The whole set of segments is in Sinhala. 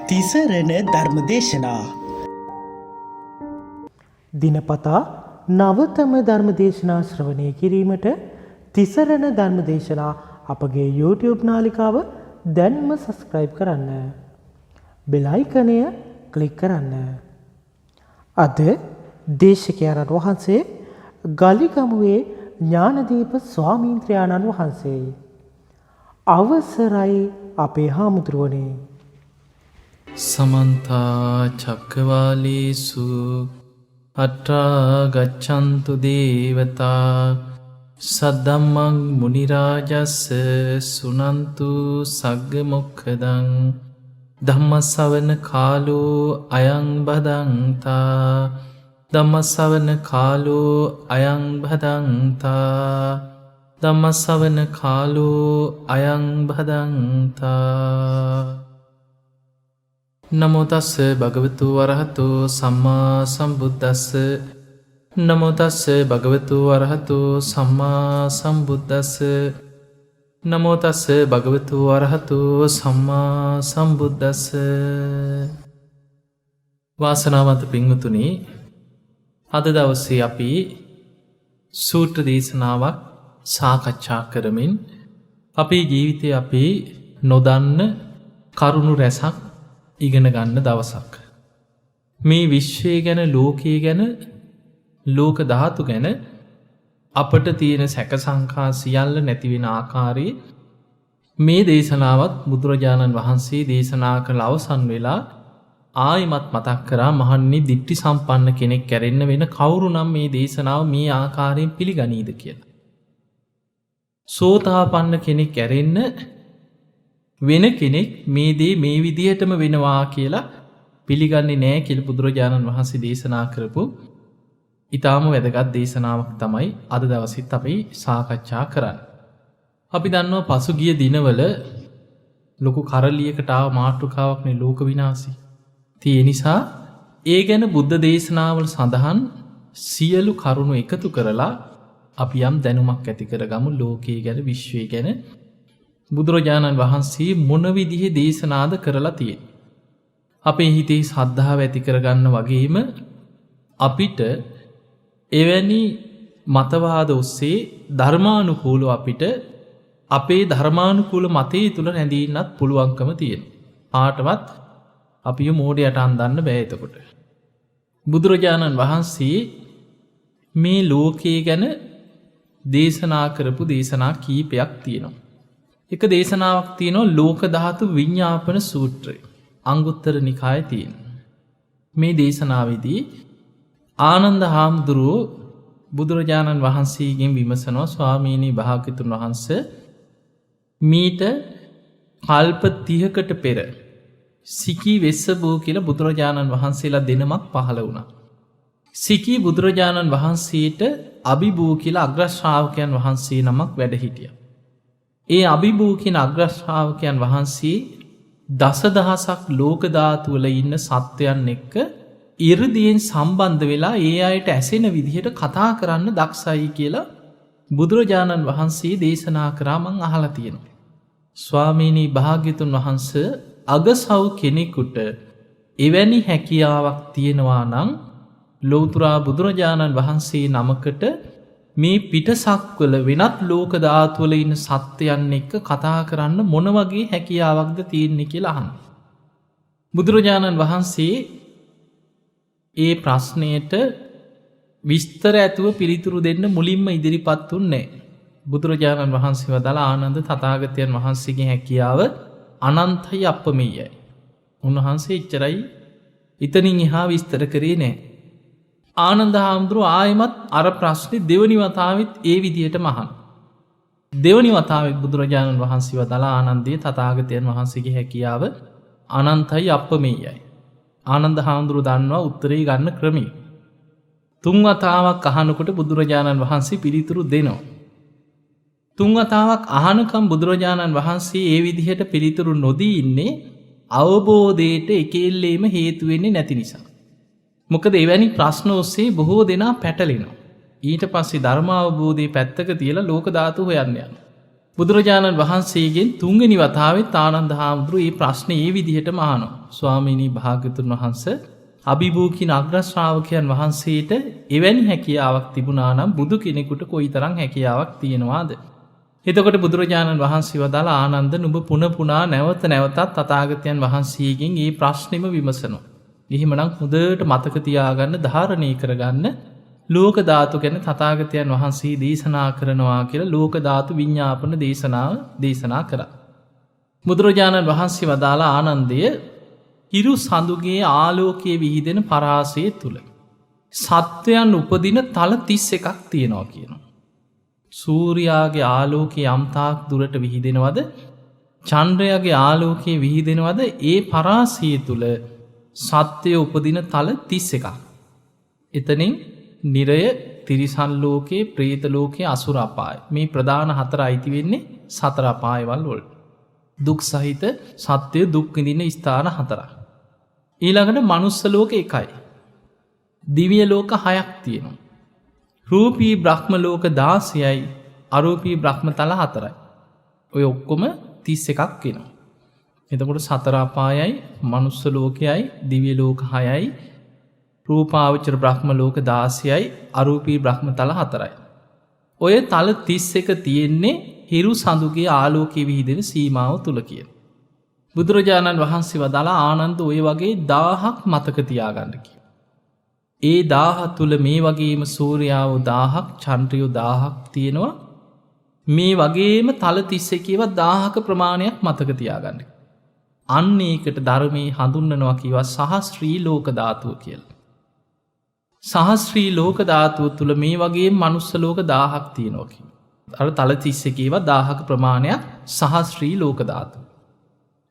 තිසරණ ධර්මදේශනා දිනපතා නවතම ධර්මදේශනා ශ්‍රවණය කිරීමට තිසරණ ධර්මදේශනා අපගේ YouTube නාලිකාව දැන්ම සබස්ක්‍රයිබ් කරන්න. බෙල් අයිකනය ක්ලික් කරන්න. අද දේශකයන්න් වහන්සේ ගලිගමුවේ ඥානදීප ස්වාමීන්ද්‍රයාණන් වහන්සේ. අවසරයි අපේ හාමුදුරුවනේ. සමන්ත චක්කවාලේසු අත්‍රා ගච්ඡන්තු දේවතා සද්දම්මං මුනි රාජස්ස සුනන්තු සග්ග මොක්ඛදං ධම්මස්සවන කාලෝ අයං බදන්තා ධම්මස්සවන කාලෝ අයං බදන්තා ධම්මස්සවන කාලෝ අයං බදන්තා. නමෝ තස්ස භගවතු වරහතෝ සම්මා සම්බුද්දස්ස නමෝ තස්ස භගවතු වරහතෝ සම්මා සම්බුද්දස්ස නමෝ තස්ස භගවතු වරහතෝ සම්මා සම්බුද්දස්ස. වාසනාවන්ත පින්වතුනි, අද දවසේ අපි සූත්‍ර දේශනාවක් සාකච්ඡා කරමින් අපේ ජීවිතේ අපි නොදන්න කරුණු රැසක් ඉගෙන ගන්න දවසක්. මේ විශ්වය ගැන, ලෝකයේ ගැන, ලෝක ධාතු ගැන අපට තියෙන සැක සංකා සියල්ල නැතිවෙන ආකාරයේ මේ දේශනාවත් බුදුරජාණන් වහන්සේ දේශනා කළ අවසන් වෙලා ආයිමත් මතක් කරා, මහන්නේ දිට්ඨි සම්පන්න කෙනෙක් කැරෙන්න වෙන කවුරු නම් මේ දේශනාව මේ ආකාරයෙන් පිළිගනීද කියලා. සෝතාපන්න කෙනෙක් කැරෙන්න වෙන කෙනෙක් මේ දේ මේ විදිහටම වෙනවා කියලා පිළිගන්නේ නෑ කියලා බුදුරජාණන් වහන්සේ දේශනා කරපු ඊටාම වැදගත් දේශනාවක් තමයි අද දවසෙත් අපි සාකච්ඡා කරන්නේ. අපි දන්නවා පසුගිය දිනවල ලොකු කරලියකට ආව මාතෘකාවක්නේ ලෝක විනාශය. ඒ නිසා ඒ ගැන බුද්ධ දේශනාවල සඳහන් සියලු කරුණු එකතු කරලා අපි යම් දැනුමක් ඇති කරගමු ලෝකයේ ගැන, විශ්වය ගැන. බුදුරජාණන් වහන්සේ මොන විදිහේ දේශනාද කරලා තියෙන්නේ. අපේ හිතේ ශ්‍රද්ධාව ඇති කරගන්න වගේම අපිට එවැනි මතවාද ඔස්සේ ධර්මානුකූලව අපිට අපේ ධර්මානුකූල මතයේ තුල රැඳීන්නත් පුළුවන්කම තියෙනවා. ආටවත් අපිව මෝඩයට අන්දන්න බෑ. එතකොට බුදුරජාණන් වහන්සේ මේ ලෝකයේ ගැන දේශනා කරපු දේශනා කීපයක් තියෙනවා. එක දේශනාවක් තියෙනවා ලෝක ධාතු විඤ්ඤාපන සූත්‍රය. අංගුත්තර නිකායේ තියෙන. මේ දේශනාවේදී ආනන්ද හාමුදුරුවෝ බුදුරජාණන් වහන්සේගෙන් විමසනවා, ස්වාමීනි භාග්‍යතුන් වහන්සේ, මීට කල්ප 30කට පෙර සිකී වෙස්සබෝ කියලා බුදුරජාණන් වහන්සේලා දෙනමක් පහළ වුණා. සිකී බුදුරජාණන් වහන්සේට අභිභූ කියලා අග්‍ර ශ්‍රාවකයන් වහන්සේ නමක් වැඩ හිටියා. ඒ අභිභූ කියන අග්‍ර ශ්‍රාවකයන් වහන්සේ දසදහසක් ලෝක ධාතු වල ඉන්න සත්වයන් එක්ක 이르දියෙන් සම්බන්ධ වෙලා ඒ අයට ඇසෙන විදිහට කතා කරන්න දක්ෂයි කියලා බුදුරජාණන් වහන්සේ දේශනා කරා. මං අහලා තියෙනවා. ස්වාමීනි භාග්‍යතුන් වහන්සේ, අගසව් කෙනෙකුට එවැනි හැකියාවක් තියෙනවා නම් ලෞතුරා බුදුරජාණන් වහන්සේ නමකට මේ පිටසක්වල වෙනත් ලෝක ධාතුවල ඉන්න සත්වයන් එක්ක කතා කරන්න මොන වගේ හැකියාවක්ද තියෙන්නේ කියලා අහන්න. බුදුරජාණන් වහන්සේ ඒ ප්‍රශ්නයට විස්තර ඇතුව පිළිතුරු දෙන්න මුලින්ම ඉදිරිපත් වුණේ. බුදුරජාණන් වහන්සේ වදාළ ආනන්ද තථාගතයන් වහන්සේගේ හැකියාව අනන්තයි අප්‍රමේයයි. උන්වහන්සේ එච්චරයි ඉතනින් එහා විස්තර කරේ නෑ. ආනන්ද හාමුදුරුව ආයෙමත් අර ප්‍රශ්නේ දෙවනි වතාවෙත් ඒ විදිහටම අහන. දෙවනි වතාවෙත් බුදුරජාණන් වහන්සේ වදාළ ආනන්දේ තථාගතයන් වහන්සේගේ හැකියාව අනන්තයි අප්‍රමේයයි. ආනන්ද හාමුදුරුව දන්නවා උත්තරේ ගන්න ක්‍රමය. තුන් වතාවක් අහනකොට බුදුරජාණන් වහන්සේ පිළිතුරු දෙනවා. තුන් වතාවක් අහනකම් බුදුරජාණන් වහන්සේ ඒ විදිහට පිළිතුරු නොදී ඉන්නේ අවබෝධයට එකෙල්ලේම හේතු වෙන්නේ නැති නිසා. මොකද එවැනි ප්‍රශ්න ඔස්සේ බොහෝ දෙනා පැටලෙනවා. ඊට පස්සේ ධර්මාවබෝධය පැත්තක තියලා ලෝක ධාතු හොයන්න යනවා. බුදුරජාණන් වහන්සේගෙන් තුන්ගනි වතාවත් ආනන්ද හාමුදුරුව ඒ ප්‍රශ්නය ඒ විදිහට මහනෝ. ස්වාමීණී භාග්‍යතුන් වහන්ස අභිභූකින අග්‍රශ්‍රාවකයන් වහන්සේට එවැනි හැකියාවක් තිබුණා නම් බුදු කෙනෙකුට කොයි තරම් හැකියාවක් තියෙනවාද. එතකොට බුදුරජාණන් වහන්සේ වදාළ ආනන්ද නුඹ පුන පුනා නැවත නැවතත් තථාගතයන් වහන්සේගෙන් ඒ ප්‍රශ්නෙම විමසනවා. එහෙමනම් හොඳට මතක තියාගන්න ධාරණය කරගන්න ලෝක ධාතු ගැන තථාගතයන් වහන්සේ දේශනා කරනවා කියලා ලෝක ධාතු විඤ්ඤාපන දේශනාව දේශනා කරා. බුදුරජාණන් වහන්සේ වදාළ ආනන්දය හිරු සඳුගේ ආලෝකයේ විහිදෙන පරාසය තුල සත්වයන් උපදින තල 31ක් තියෙනවා කියනවා. සූර්යාගේ ආලෝකයේ යම්තාක් දුරට විහිදෙනවද චන්ද්‍රයාගේ ආලෝකයේ විහිදෙනවද ඒ පරාසය තුල සත්වය උපදින තල 31ක්. එතනින් නිරය තිරිසන් ලෝකයේ ප්‍රේත ලෝකයේ අසුර අපාය මේ ප්‍රධාන හතර අයිති වෙන්නේ සතර අපායවල වලට. දුක් සහිත සත්වය දුක් විඳින ස්ථාන හතරක්. ඊළඟට මනුස්ස ලෝක එකයි. දිව්‍ය ලෝක 6ක් තියෙනවා. රූපී බ්‍රහ්ම ලෝක 16යි අරූපී බ්‍රහ්ම තල 4යි. ඔය ඔක්කොම 31ක් වෙනවා. එතකොට සතර අපායයි මනුස්ස ලෝකයයි දිව්‍ය ලෝක 6යි රූපාවචර බ්‍රහ්ම ලෝක 16යි අරූපී බ්‍රහ්ම තල 4යි. ඔය තල 31 තියෙන්නේ හිරු සඳුගේ ආලෝකයේ විහිදෙන සීමාව තුල කියන. බුදුරජාණන් වහන්සේ වදාළ ආනන්ද ඔය වගේ 1000ක් මතක තියාගන්න කියලා. ඒ 1000 තුල මේ වගේම සූර්යාව 1000ක් චන්ද්‍රයෝ 1000ක් තියෙනවා. මේ වගේම තල 31ව 1000ක ප්‍රමාණයක් මතක තියාගන්න. අන්න ඒකට ධර්මයේ හඳුන්වනවා කියවා සහස්ත්‍රී ලෝක ධාතුව කියලා. සහස්ත්‍රී ලෝක ධාතුව තුල මේ වගේ මනුස්ස ලෝක 1000ක් තියෙනවා කියනවා. අර තල 31ව 1000ක ප්‍රමාණයක් සහස්ත්‍රී ලෝක ධාතුව.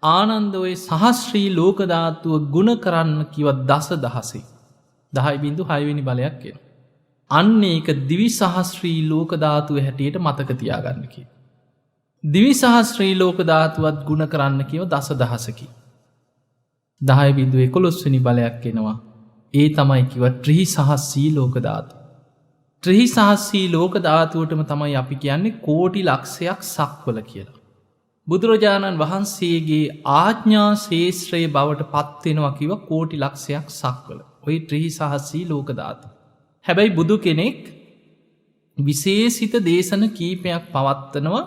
ආනන්ද ඔය සහස්ත්‍රී ලෝක ධාතුව ගුණ කරන්න කිව්ව දසදහසෙ 10.6 වෙනි බලයක් කියනවා. අන්න ඒක දිවි සහස්ත්‍රී ලෝක ධාතුව හැටියට මතක තියාගන්න කියලා. දිවි සහස්ත්‍රී ලෝක ධාතුවත් ගුණ කරන්න කියව දසදහසකි. 10.11 වෙනි බලයක් එනවා. ඒ තමයි කිව ත්‍රි සහස්සී ලෝක ධාතු. ත්‍රි සහස්සී ලෝක ධාතුවටම තමයි අපි කියන්නේ කෝටි ලක්ෂයක් සක්වල කියලා. බුදුරජාණන් වහන්සේගේ ආඥා ශේෂ්ත්‍රය බවට පත්වෙනවා කිව කෝටි ලක්ෂයක් සක්වල. ඔය ත්‍රි සහස්සී ලෝක ධාතු. හැබැයි බුදු කෙනෙක් විශේෂිත දේශන කීපයක් පවත්වනවා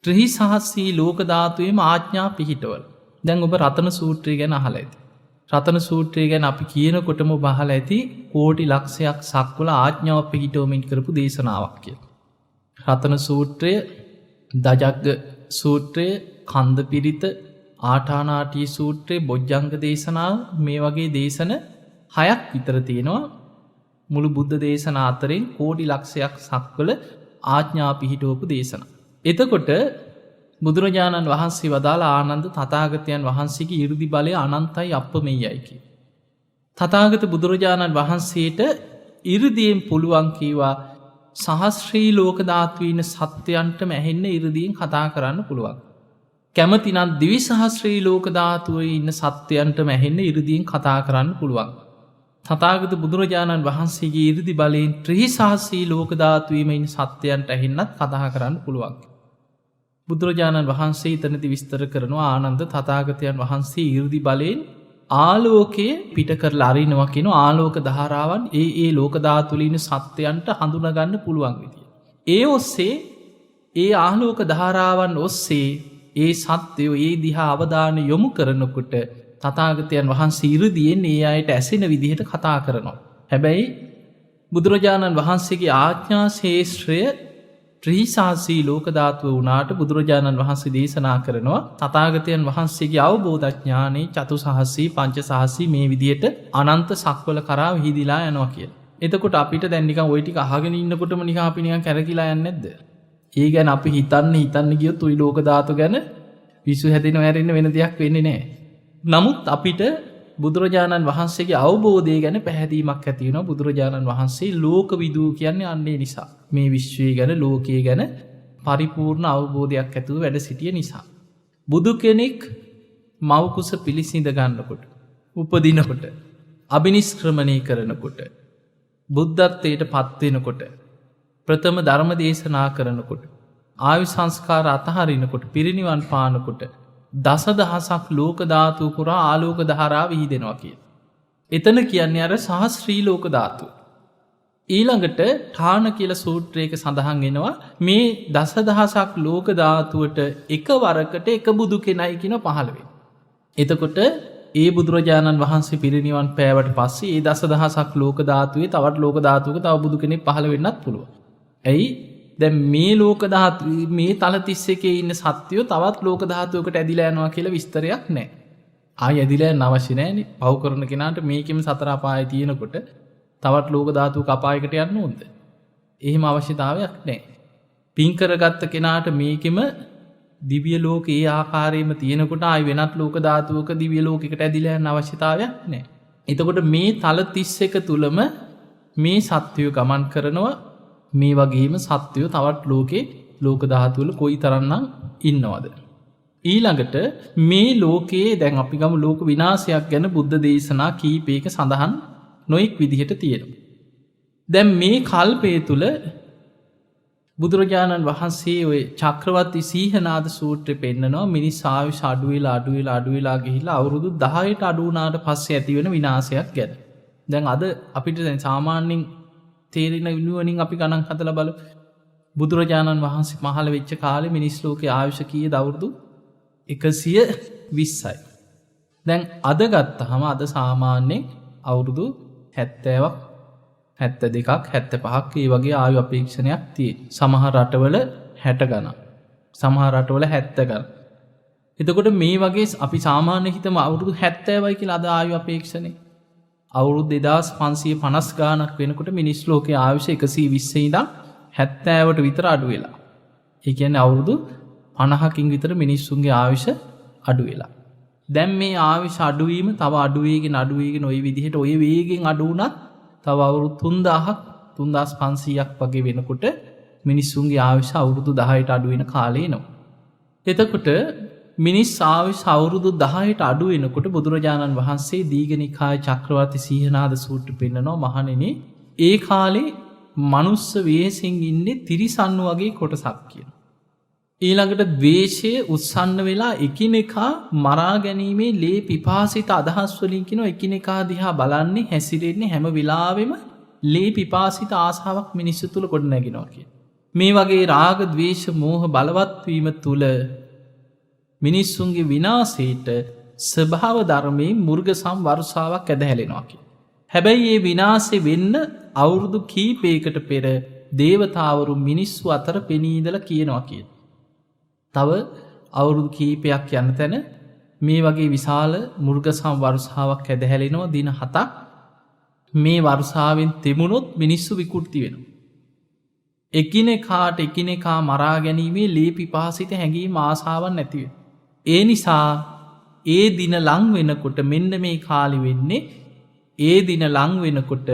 ත්‍රි සහස්සී ලෝක ධාතුවේම ආඥා පිහිටවල. දැන් ඔබ රතන සූත්‍රය ගැන අහලා ඇති. රතන සූත්‍රය ගැන අපි කියනකොටම බහලා ඇති කෝටි ලක්ෂයක් සක්වල ආඥාව පිහිටවමින් කරපු දේශනාවක් කියලා. රතන සූත්‍රය, දජග්ග සූත්‍රය, කන්ද පිරිත, ආටානාටී සූත්‍රය, බොජ්ජංග දේශනාව මේ වගේ දේශන 6ක් විතර තියෙනවා. මුළු බුද්ධ දේශනා අතරින් කෝටි ලක්ෂයක් සක්වල ආඥා පිහිටවපු දේශනා. එතකොට බුදුරජාණන් වහන්සේ වදාළ ආනන්ද තථාගතයන් වහන්සේගේ 이르දි බලය අනන්තයි අප්‍රමේයයි කිය. තථාගත බුදුරජාණන් වහන්සේට 이르දියෙන් පුළුවන් කීවා සහස්ත්‍රී ලෝක ධාතුවේ ඉන්න සත්‍යයන්ටම ඇහෙන්න 이르දියෙන් කතා කරන්න පුළුවන්. කැමතිනම් දිවි සහස්ත්‍රී ලෝක ධාතුවේ ඉන්න සත්‍යයන්ටම ඇහෙන්න 이르දියෙන් කතා කරන්න පුළුවන්. තථාගත බුදුරජාණන් වහන්සේගේ 이르දි බලයෙන් ත්‍රි සහස්සී ලෝක ධාතුවේම ඉන්න සත්‍යයන්ට ඇහෙන්නත් කතා කරන්න පුළුවන්. බුදුරජාණන් වහන්සේ එතනදි විස්තර කරනවා ආනන්ද තථාගතයන් වහන්සේ 이르දි බලයෙන් ආලෝකයේ පිට කරලා අරිනවා කියන ආලෝක ධාරාවන් ඒ ලෝක ධාතු වල ඉන්න සත්‍යයන්ට හඳුනා ගන්න පුළුවන් විදිය. ඒ ඔස්සේ ඒ ආලෝක ධාරාවන් ඔස්සේ ඒ සත්‍යය ඒ දිහා අවධානය යොමු කරනකොට තථාගතයන් වහන්සේ 이르දියෙන් ඒ අයට ඇසෙන විදිහට කතා කරනවා. හැබැයි බුදුරජාණන් වහන්සේගේ ආඥා ශේෂ්ත්‍රය ත්‍රි සහස්සී ලෝක ධාතුව වුණාට බුදුරජාණන් වහන්සේ දේශනා කරනවා තථාගතයන් වහන්සේගේ අවබෝධඥානෙ චතුසහස්සී පංචසහස්සී මේ විදිහට අනන්ත සක්වල කරා විහිදිලා යනවා කියලා. එතකොට අපිට දැන් නිකන් ওই ටික අහගෙන ඉන්නකොටම නිකන් අපි නිකන් කැරකිලා යන්නේ නැද්ද? ඒ ගැන අපි හිතන්න ගියොත් ওই ලෝක ධාතු ගැන විසු හැදෙනව ඇරෙන්න වෙන දෙයක් වෙන්නේ නැහැ. නමුත් අපිට බුදුරජාණන් වහන්සේගේ අවබෝධය ගැන පැහැදීමක් ඇති වෙනවා. බුදුරජාණන් වහන්සේ ලෝකවිදූ කියන්නේ අන්නේ නිසා. මේ විශ්වය ගැන ලෝකයේ ගැන පරිපූර්ණ අවබෝධයක් ඇතුව වැඩ සිටිය නිසා. බුදු කෙනෙක් මව්කුස පිළිසිඳ ගන්නකොට, උපදිනකොට, අබිනිෂ්ක්‍රමණය කරනකොට, බුද්ධත්වයට පත් වෙනකොට, ප්‍රථම ධර්ම දේශනා කරනකොට, ආයු සංස්කාර අතහරිනකොට පිරිනිවන් පානකොට දසදහසක් ලෝක ධාතු පුරා ආලෝක ධාරාව විහිදෙනවා කිය. එතන කියන්නේ අර සහස්‍රී ලෝක ධාතු. ඊළඟට ඨාන කියල සූත්‍රයක සඳහන් වෙනවා මේ දසදහසක් ලෝක ධාතුවට එක වරකට එක බුදු කෙනයි කියන පහළවේ. එතකොට ඒ බුදුරජාණන් වහන්සේ පිරිනිවන් පෑවට පස්සේ ඒ දසදහසක් ලෝක ධාතුවේ තවත් ලෝක ධාතුවක තව බුදු කෙනෙක් පහළ වෙන්නත් පුළුව. ඇයි දැන් මේ ලෝක ධාතු මේ තල 31 ඉන්න සත්වයෝ තවත් ලෝක ධාතුවකට ඇදිලා යනවා කියලා විස්තරයක් නැහැ. ආය ඇදිලා යන්න අවශ්‍ය නැහැනේ. පව් කරන කෙනාට මේකෙම සතර අපායේ තියෙනකොට තවත් ලෝක ධාතුවක අපායකට යන්න ඕනද? එහෙම අවශ්‍යතාවයක් නැහැ. පින් කරගත්ත කෙනාට මේකෙම දිව්‍ය ලෝකේ ඒ ආකාරයෙන්ම තියෙනකොට ආයි වෙනත් ලෝක ධාතුවක දිව්‍ය ලෝකයකට ඇදිලා යන්න අවශ්‍යතාවයක් නැහැ. එතකොට මේ තල 31 තුලම මේ සත්වයෝ ගමන් කරනවා. මේ වගේම සත්වයෝ තවත් ලෝකේ ලෝක ධාතුවල කොයි තරම්නම් ඉන්නවද? ඊළඟට මේ ලෝකයේ දැන් අපි ගමු ලෝක විනාශයක් ගැන බුද්ධ දේශනා කීපයක සඳහන් නොඑක් විදිහට තියෙනවා. දැන් මේ කල්පය තුල බුදුරජාණන් වහන්සේ ඔය චක්‍රවර්ති සීහනාද සූත්‍රය පෙන්නනවා මිනිස් ආයුෂ අඩු වෙලා ගිහිල්ලා අවුරුදු 10ට අඩු වුණාට පස්සේ ඇති වෙන විනාශයක් ගැන. දැන් අද අපිට දැන් සාමාන්‍යයෙන් තේරෙන විනුවණින් අපි ගණන් හදලා බලමු. බුදුරජාණන් වහන්සේ පහළ වෙච්ච කාලේ මිනිස් ලෝකයේ ආයුෂ කීයද? අවුරුදු 120යි. දැන් අද ගත්තාම අද සාමාන්‍යයෙන් අවුරුදු 70ක් 72ක් 75ක් ඒ වගේ ආයු අපේක්ෂණයක් තියෙනවා. සමහර රටවල 60 ගණන්. සමහර රටවල 70 ගණන්. එතකොට මේ වගේ අපි සාමාන්‍ය හිතමු අවුරුදු 70යි කියලා අද ආයු අපේක්ෂණය. අවුරුදු 2550 ගානක් වෙනකොට මිනිස් ලෝකයේ ආයුෂ 120 ඉඳන් 70ට විතර අඩු වෙලා. ඒ කියන්නේ අවුරුදු 50කින් විතර මිනිස්සුන්ගේ ආයුෂ අඩු වෙලා. දැන් මේ ආයුෂ අඩුවීම තව අඩු වෙගෙන ওই විදිහට ওই වේගෙන් අඩු වුණත් තව අවුරුදු 3000ක් 3500ක් වගේ වෙනකොට මිනිස්සුන්ගේ ආයුෂ අවුරුදු 10ට අඩු වෙන කාලේ එනවා. එතකොට මිනිස් ආයුෂ අවුරුදු 10ට අඩු වෙනකොට බුදුරජාණන් වහන්සේ දීඝනිකාය චක්‍රවර්ති සීහනාද සූත්‍රය පෙන්නනවා මහණෙනි ඒ කාලේ මනුස්ස වේසෙන් ඉන්නේ තිරිසන් වගේ කොටසක් කියන. ඊළඟට ද්වේෂය උත්සන්න වෙලා එකිනෙකා මරා ගැනීමේ ලේ පිපාසිත අදහස් වලින් කියන එකිනෙකා දිහා බලන්නේ හැසිරෙන්නේ හැම වෙලාවෙම ලේ පිපාසිත ආසාවක් මිනිස්සු තුල ගොඩනැගෙනවා කියන. මේ වගේ රාග ද්වේෂ මෝහ බලවත් වීම තුල මිනිස්සුන්ගේ විනාශයට ස්වභාව ධර්මයේ මුර්ගසම් වර්ෂාවක් ඇදහැලෙනවා කියන. හැබැයි මේ විනාශෙ වෙන්න අවුරුදු කීපයකට පෙර දේවතාවරු මිනිස්සු අතර පෙනී ඉඳලා කියනවා කියන. තව අවුරුදු කීපයක් යන තැන මේ වගේ විශාල මුර්ගසම් වර්ෂාවක් ඇදහැලෙනවා දින 7ක්. මේ වර්ෂාවෙන් තෙමුණොත් මිනිස්සු විකෘති වෙනවා. එකිනෙකාට එකිනෙකා මරා ගැනීමේ ලේ පිපාසිත හැඟීම් ආසාවන් නැති වෙනවා. ඒ නිසා ඒ දින ලං වෙනකොට මෙන්න මේ කාලෙ වෙන්නේ ඒ දින ලං වෙනකොට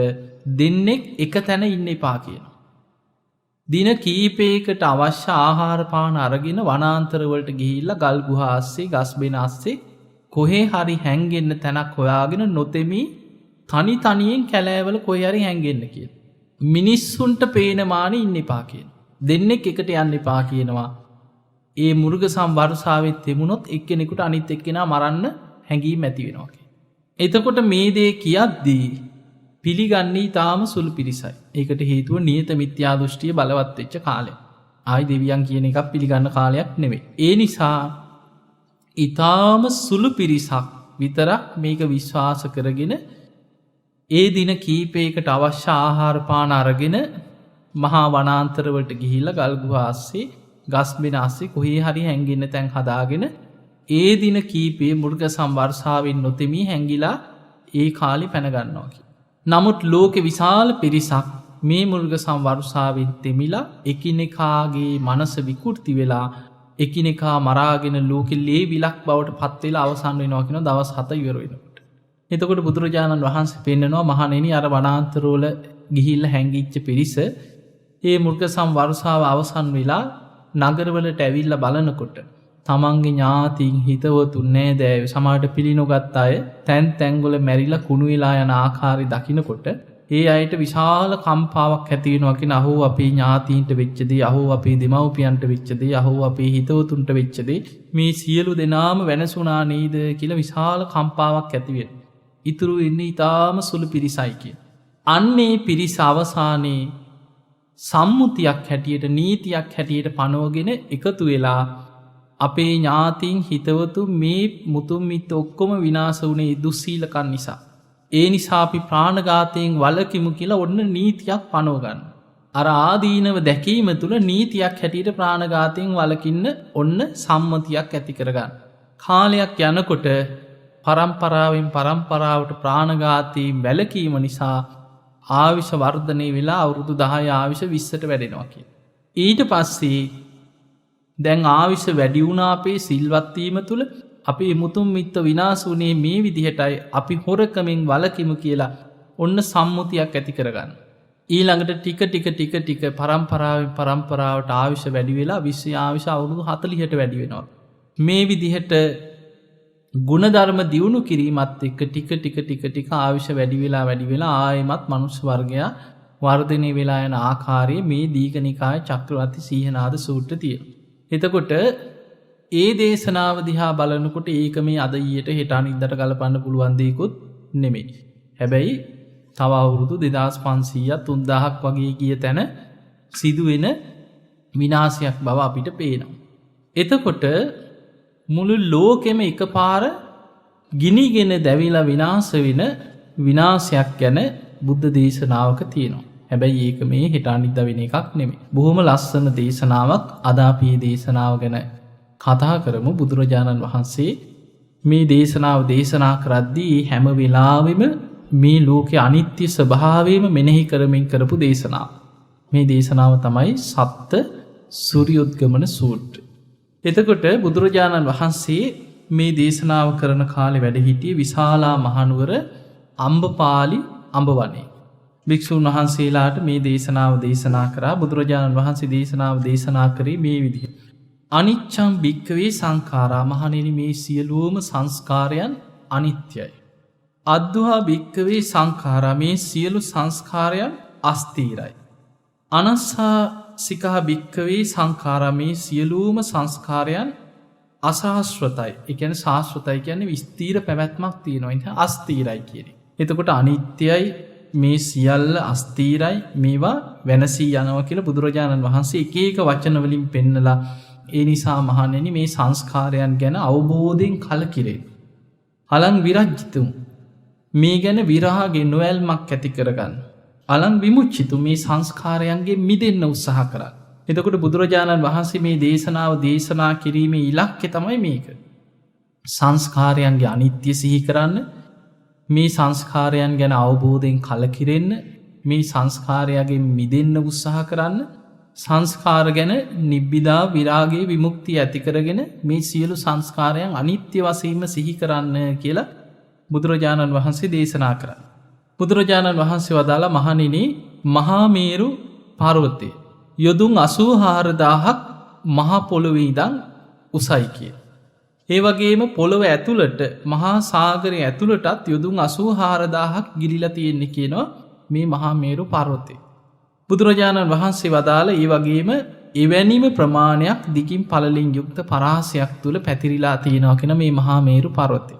දෙන්නෙක් එක තැන ඉන්න එපා කියනවා. දින කීපයකට අවශ්‍ය ආහාර පාන අරගෙන වනාන්තරවලට ගිහිල්ලා ගල් ගුහා ආස්සේ ගස් බෙන ආස්සේ කොහේ හරි හැංගෙන්න තැනක් හොයාගෙන නොතෙමි තනි තනියෙන් කැලෑවල කොහේ හරි හැංගෙන්න කියන. මිනිස්සුන්ට පේන මානෙ ඉන්න එපා කියන. දෙන්නෙක් එකට යන්න එපා කියනවා. ඒ මුර්ගසම් වර්ෂාවෙත් තෙමුණොත් එක්කෙනෙකුට අනිත් එක්කෙනා මරන්න හැඟීම් ඇති වෙනවා කියන. එතකොට මේ දේ කියද්දී පිළිගන්නේ තාම සුළු පිරිසයි. ඒකට හේතුව නියත මිත්‍යා දෘෂ්ටිය බලවත් වෙච්ච කාලය. ආයි දෙවියන් කියන එකක් පිළිගන්න කාලයක් නෙවෙයි. ඒ නිසා ඊටාම සුළු පිරිසක් විතරක් මේක විශ්වාස කරගෙන ඒ දින කීපයකට අවශ්‍ය ආහාර පාන අරගෙන මහා වනාන්තරවලට ගිහිල්ලා ගල් ගුහා ආස්සේ ගස් බෙන ආස්සේ කොහේ හරි හැංගෙන්න තැන් හදාගෙන ඒ දින කීපේ මුර්ගසම් වර්ෂාවෙන් නොතෙමී හැංගිලා ඒ කාලේ පැන ගන්නවා කියලා. නමුත් ලෝකෙ විශාල පිරිසක් මේ මුර්ගසම් වර්ෂාවෙන් තෙමිලා එකිනෙකාගේ මනස විකෘති වෙලා එකිනෙකා මරාගෙන ලෝකෙ ලේ විලක් බවට පත් වෙලා අවසන් වෙනවා කියන දවස් 7 ඉවර වෙනකොට. එතකොට බුදුරජාණන් වහන්සේ පෙන්නනවා මහණෙනි අර වනාන්තරවල ගිහිල්ලා හැංගිච්ච පිරිස ඒ මුර්ගසම් වර්ෂාව අවසන් වෙලා නගරවලට ඇවිල්ලා බලනකොට තමන්ගේ ඥාතීන් හිතවතුන් නෑදෑයෝ සමහරට පිළි නොගත් අය තැන් තැන්වල මැරිලා කුණු වෙලා යන ආකාරي දකින්නකොට ඒ අයට විශාල කම්පාවක් ඇතිවෙනවා කියන අහෝ අපේ ඥාතීන්ට වෙච්චදේ අහෝ අපේ දෙමව්පියන්ට වෙච්චදේ අහෝ අපේ හිතවතුන්ට වෙච්චදේ මේ සියලු දෙනාම වෙනසුනා නේද කියලා විශාල කම්පාවක් ඇතිවෙන. ඉතුරු එන්නේ ඊටාම සුළු පිරිසයි කිය. අන්නේ පිරිස අවසානයේ සම්මුතියක් හැටියට නීතියක් හැටියට පනෝගෙන එකතු වෙලා අපේ ඥාතින් හිතවතු මේ මුතුන් මිත්ත ඔක්කොම විනාශ වුණේ දුස්සීලකන් නිසා. ඒ නිසා අපි ප්‍රාණඝාතයෙන් වළකිමු කියලා ඔන්න නීතියක් පනෝගන්න. අර ආදීනව දැකීම තුළ නීතියක් හැටියට ප්‍රාණඝාතයෙන් වළකින්න ඔන්න සම්මතියක් ඇති කරගන්න. කාලයක් යනකොට පරම්පරාවෙන් පරම්පරාවට ප්‍රාණඝාතයෙන් වැළකීම නිසා ආවිෂ වර්ධනය වෙලා අවුරුදු 10 ආවිෂ 20ට වැඩෙනවා කියලා. ඊට පස්සේ දැන් ආවිෂ වැඩි වුණා අපේ සිල්වත් වීම තුළ අපි මුතුන් මිත්ත විනාශ වුණේ මේ විදිහටයි අපි හොරකමින් වළකිමු කියලා ඔන්න සම්මුතියක් ඇති කරගන්න. ඊළඟට ටික පරම්පරාවෙන් පරම්පරාවට ආවිෂ වැඩි වෙලා විශ්ව ආවිෂ අවුරුදු 40ට වැඩි වෙනවා. මේ විදිහට ගුණධර්ම දියුණු කිරීමත් එක්ක ටික ආවිෂ වැඩි වෙලා ආයෙමත් මනුස්ස වර්ගයා වර්ධනය වෙලා යන ආකාරයේ මේ දීඝනිකාය චක්‍රවර්ති සීහනාද සූත්‍රය තියෙනවා. එතකොට ඒ දේශනාව දිහා බලනකොට ඒක මේ අද ඊයට හෙට අනිද්දාට ගලපන්න පුළුවන් දෙයක්වත් නෙමෙයි. හැබැයි තව අවුරුදු 2500ක් 3000ක් වගේ ගිය තැන සිදුවෙන විනාශයක් බව අපිට පේනවා. එතකොට මුළු ලෝකෙම එකපාර ගිනිගෙන දැවිලා විනාශ වෙන විනාශයක් ගැන බුද්ධ දේශනාවක තියෙනවා. හැබැයි ඒක මේ හෙට අනිද්දා වෙන එකක් නෙමෙයි. බොහොම ලස්සන දේශනාවක් අද අපි මේ දේශනාව ගැන කතා කරමු. බුදුරජාණන් වහන්සේ මේ දේශනාව දේශනා කරද්දී හැම වෙලාවෙම මේ ලෝකයේ අනිත්‍ය ස්වභාවයම මෙනෙහි කරමින් කරපු දේශනාව. මේ දේශනාව තමයි සත්ත සූර්යෝද්ගමන සූත්‍රය. එතකොට බුදුරජාණන් වහන්සේ මේ දේශනාව කරන කාලේ වැඩ හිටියේ විශාලා මහනුවර අම්බපාලි අඹවනේ. භික්ෂුන් වහන්සේලාට මේ දේශනාව දේශනා කරා. බුදුරජාණන් වහන්සේ දේශනාව දේශනා කරේ මේ විදිහට. අනිච්චං භික්ඛවේ සංඛාරා, මහණෙනි මේ සියලුම සංස්කාරයන් අනිත්‍යයි. අද්දුහා භික්ඛවේ සංඛාරා, මේ සියලු සංස්කාරයන් අස්ථිරයි. අනස්සා සිකහ භික්ඛවේ සංඛාරා, මේ සියලුම සංස්කාරයන් අසහස්ෘතයි. ඒ කියන්නේ සාස්ෘතයි කියන්නේ ස්ථීර පැවැත්මක් තියෙනවා. ඉතින් අස්ථිරයි කියන්නේ. එතකොට අනිත්‍යයි, මේ සියල්ල අස්ථිරයි, මේවා වෙනසී යනවා කියලා බුදුරජාණන් වහන්සේ එක එක වචන වලින් පෙන්නලා ඒ නිසා මහණෙනි මේ සංස්කාරයන් ගැන අවබෝධයෙන් කලකිරෙන්න. අලං විරජ්ජිතුම්, මේ ගැන විරහගේ නොයල්මක් ඇති කරගන්න. අලං විමුච්චිතු, මේ සංස්කාරයන්ගේ මිදෙන්න උත්සාහ කරන්න. එතකොට බුදුරජාණන් වහන්සේ මේ දේශනාව දේශනා කිරීමේ ඉලක්කය තමයි මේක. සංස්කාරයන්ගේ අනිත්‍ය සිහි කරන්න, මේ සංස්කාරයන් ගැන අවබෝධයෙන් කලකිරෙන්න, මේ සංස්කාරයන්ගෙන් මිදෙන්න උත්සාහ කරන්න, සංස්කාර ගැන නිබ්බිදා විරාගයේ විමුක්තිය ඇති කරගෙන මේ සියලු සංස්කාරයන් අනිත්‍ය වශයෙන්ම සිහි කරන්න කියලා බුදුරජාණන් වහන්සේ දේශනා කරා. බුදුරජාණන් වහන්සේ වදාලා මහණෙනි මහා මේරු පර්වතය යොදුන් 84000ක් මහා පොළොවේ ඉඳන් උසයි කිය. ඒ වගේම පොළොව ඇතුළට මහා සාගරය ඇතුළටත් යොදුන් 84000ක් ගිලිලා තියෙන්නේ කියනවා මේ මහා මේරු පර්වතය. බුදුරජාණන් වහන්සේ වදාළ ඒ වගේම එවැනිම ප්‍රමාණයක් දිගින් පළලින් යුක්ත පරාසයක් තුළ පැතිරිලා තියෙනවා කියන මේ මහා මේරු පර්වතය.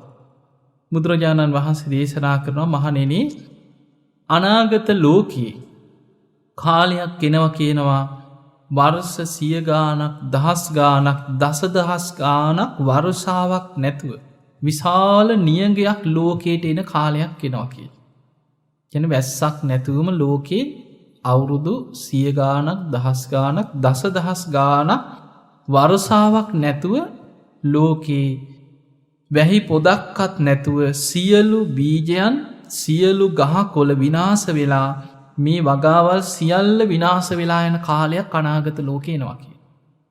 බුදුරජාණන් වහන්සේ දේශනා කරනවා මහණෙනි අනාගත ලෝකයේ කාලයක් ගෙනවා කියනවා වර්ෂ 100 ගාණක් දහස් ගාණක් දසදහස් ගාණක් වර්ෂාවක් නැතුව විශාල නියඟයක් ලෝකයට එන කාලයක් එනවා කියලා. කියන්නේ වැස්සක් නැතුවම ලෝකේ අවුරුදු 100 ගාණක් දහස් ගාණක් දසදහස් ගාණක් වර්ෂාවක් නැතුව ලෝකේ වැහි පොදක්වත් නැතුව සියලු බීජයන් සියලු ගහ කොළ විනාශ වෙලා මේ වගාවල් සියල්ල විනාශ වෙලා යන කාලයක් අනාගත ලෝකේ එනවා කියලා.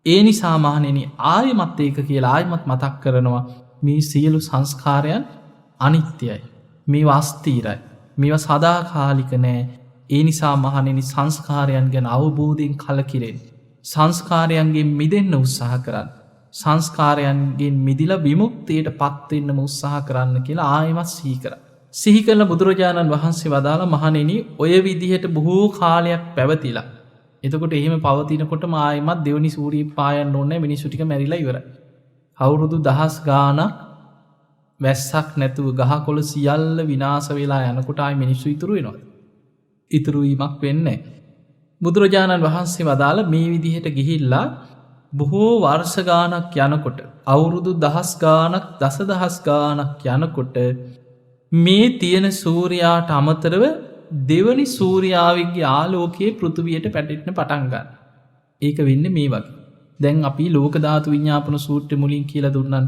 ඒ නිසා මහණෙනි ආයමත් ඒක කියලා ආයමත් මතක් කරනවා මේ සියලු සංස්කාරයන් අනිත්‍යයි. මේවා අස්ථිරයි. මේවා සදාකාලික නෑ. ඒ නිසා මහණෙනි සංස්කාරයන් ගැන අවබෝධයෙන් කලකිරෙන්න. සංස්කාරයන්ගෙන් මිදෙන්න උත්සාහ කරන්න. සංස්කාරයන්ගෙන් මිදිලා විමුක්තියට පත් වෙන්නම උත්සාහ කරන්න කියලා ආයමත් සිහි කරා. සිහි කළ බුදුරජාණන් වහන්සේ වදාළ මහණෙනි ඔය විදිහට බොහෝ කාලයක් පැවතිලා. එතකොට එහෙම පවතිනකොට ආයෙමත් දෙවනි සූරිය පායන්න ඕනේ මිනිස්සු ටික මැරිලා ඉවරයි. අවුරුදු දහස් ගාණක් වැස්සක් නැතුව ගහකොළ සියල්ල විනාශ වෙලා යනකොට ආයෙ මිනිස්සු ඉතුරු වෙනවා. ඉතුරු වීමක් වෙන්නේ නැහැ. බුදුරජාණන් වහන්සේ වදාළ මේ විදිහට ගිහිල්ලා බොහෝ වර්ෂ ගාණක් යනකොට අවුරුදු දහස් ගාණක් දසදහස් ගාණක් යනකොට මේ තියෙන සූර්යාට අමතරව දෙවනි සූර්යාවගේ ආලෝකයේ පෘථිවියට පැටෙන්න පටන් ගන්න. ඒක වෙන්නේ මේ වගේ. දැන් අපි ලෝක ධාතු විඤ්ඤාපන සූත්‍රය මුලින් කියලා දුන්නා.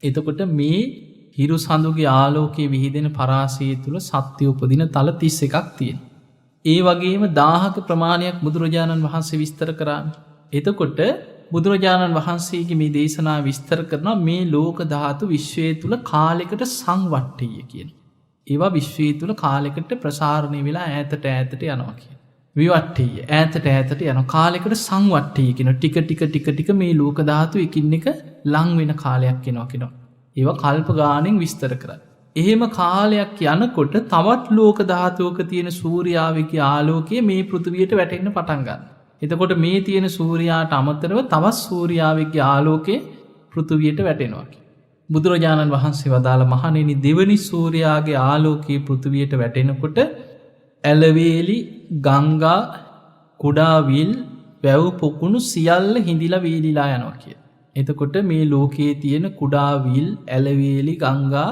එතකොට මේ හිරු සඳුගේ ආලෝකයේ විහිදෙන පරාසය තුල සත්‍ය උපදින තල 31ක් තියෙනවා. ඒ වගේම 1000ක ප්‍රමාණයක් බුදුරජාණන් වහන්සේ විස්තර කරන්නේ. එතකොට බුදුරජාණන් වහන්සේගේ මේ දේශනාව විස්තර කරනවා මේ ලෝක ධාතු විශ්වය තුල කාලයකට සංවට්ටය කියන. ඒවා විශ්වය තුල කාලයකට ප්‍රසාරණය වෙලා ඈතට යනවා කියන. විවට්ටය ඈතට යන කාලයකට සංවට්ටය කියන ටික මේ ලෝක ධාතු එකින් එක ලං වෙන කාලයක් එනවා කියනවා. ඒවා කල්ප ගාණෙන් විස්තර කරන්නේ. එහෙම කාලයක් යනකොට තවත් ලෝක ධාතුවක තියෙන සූර්යාවගේ ආලෝකය මේ පෘථිවියට වැටෙන්න පටන් ගන්නවා. එතකොට මේ තියෙන සූර්යාට අමතරව තවත් සූර්යාවගේ ආලෝකයේ පෘථිවියට වැටෙනවා. බුදුරජාණන් වහන්සේ වදාළ මහණෙනි දෙවනි සූර්යාගේ ආලෝකයේ පෘථිවියට වැටෙනකොට ඇලවේලි ගංගා කුඩා විල් වැව් පොකුණු සියල්ල හිඳිලා වීලිලා යනවා කිය. එතකොට මේ ලෝකයේ තියෙන කුඩා විල් ඇලවේලි ගංගා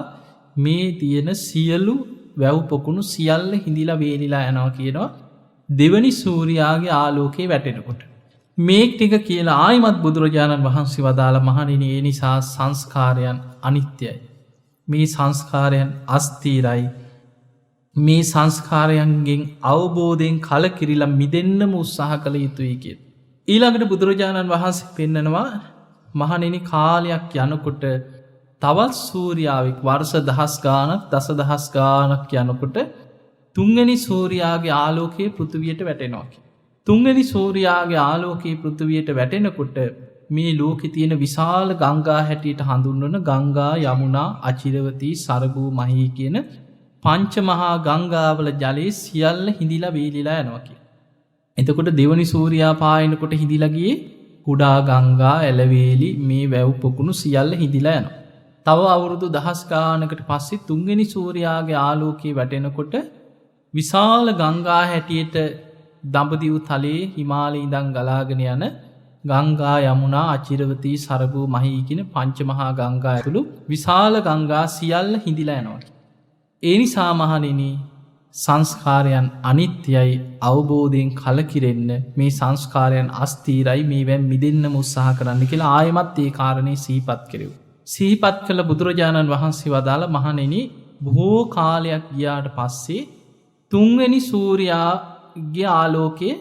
මේ තියෙන සියලු වැව් පොකුණු සියල්ල හිඳිලා වේලිලා යනවා කියනවා දෙවනි සූර්යාගේ ආලෝකයේ වැටෙනකොට. මේ ටික කියලා ආයිමත් බුදුරජාණන් වහන්සේ වදාළ මහණෙනි ඒ නිසා සංස්කාරයන් අනිත්‍යයි. මේ සංස්කාරයන් අස්ථිරයි. මේ සංස්කාරයන්ගෙන් අවබෝධයෙන් කලකිරිලා මිදෙන්නම උත්සාහ කළ යුතුයි කියලා. ඊළඟට බුදුරජාණන් වහන්සේ පෙන්නනවා මහණෙනි කාලයක් යනකොට තවත් සූර්යාවෙක් වර්ෂ දහස් ගාණක් දසදහස් ගාණක් යනකොට තුන්වෙනි සූර්යාගේ ආලෝකයේ පෘථිවියට වැටෙනවා. තුන්වෙනි සූර්යාගේ ආලෝකයේ පෘථිවියට වැටෙනකොට මේ ලෝකේ තියෙන විශාල ගංගා හැටියට හඳුන්වන ගංගා යමුනා අචිරවතී සරබූ මහී කියන පංච මහා ගංගාවල ජලයේ සියල්ල හිඳිලා වීලිලා යනවා කියලා. එතකොට දෙවනි සූර්යා පායනකොට හිඳිලා ගියේ කුඩා ගංගා ඇලවේලි මේ වැව් පොකුණු සියල්ල හිඳිලා යනවා. තව අවුරුදු දහස් ගානකට පස්සේ තුන්වෙනි සූර්යාගේ ආලෝකයේ වැටෙනකොට විශාල ගංගා හැටියට දඹදිව් තලයේ හිමාලයේ ඉඳන් ගලාගෙන යන ගංගා යමුනා අචිරවතී සරබූ මහී කියන පංච මහා ගංගා ඇතුළු විශාල ගංගා සියල්ල හිඳිලා යනවා. ඒ නිසා මහණෙනි සංස්කාරයන් අනිත්‍යයි අවබෝධයෙන් කලකිරෙන්න මේ සංස්කාරයන් අස්ථිරයි මේවෙන් මිදෙන්නම උත්සාහ කරන්න කියලා ආයමත් ඒ කාරණේ සිහිපත් කෙරෙව්වා. සිහිපත් කළ බුදුරජාණන් වහන්සේ වදාළ මහණෙනි බොහෝ කාලයක් ගියාට පස්සේ තුන්වෙනි සූර්යාගේ ආලෝකයේ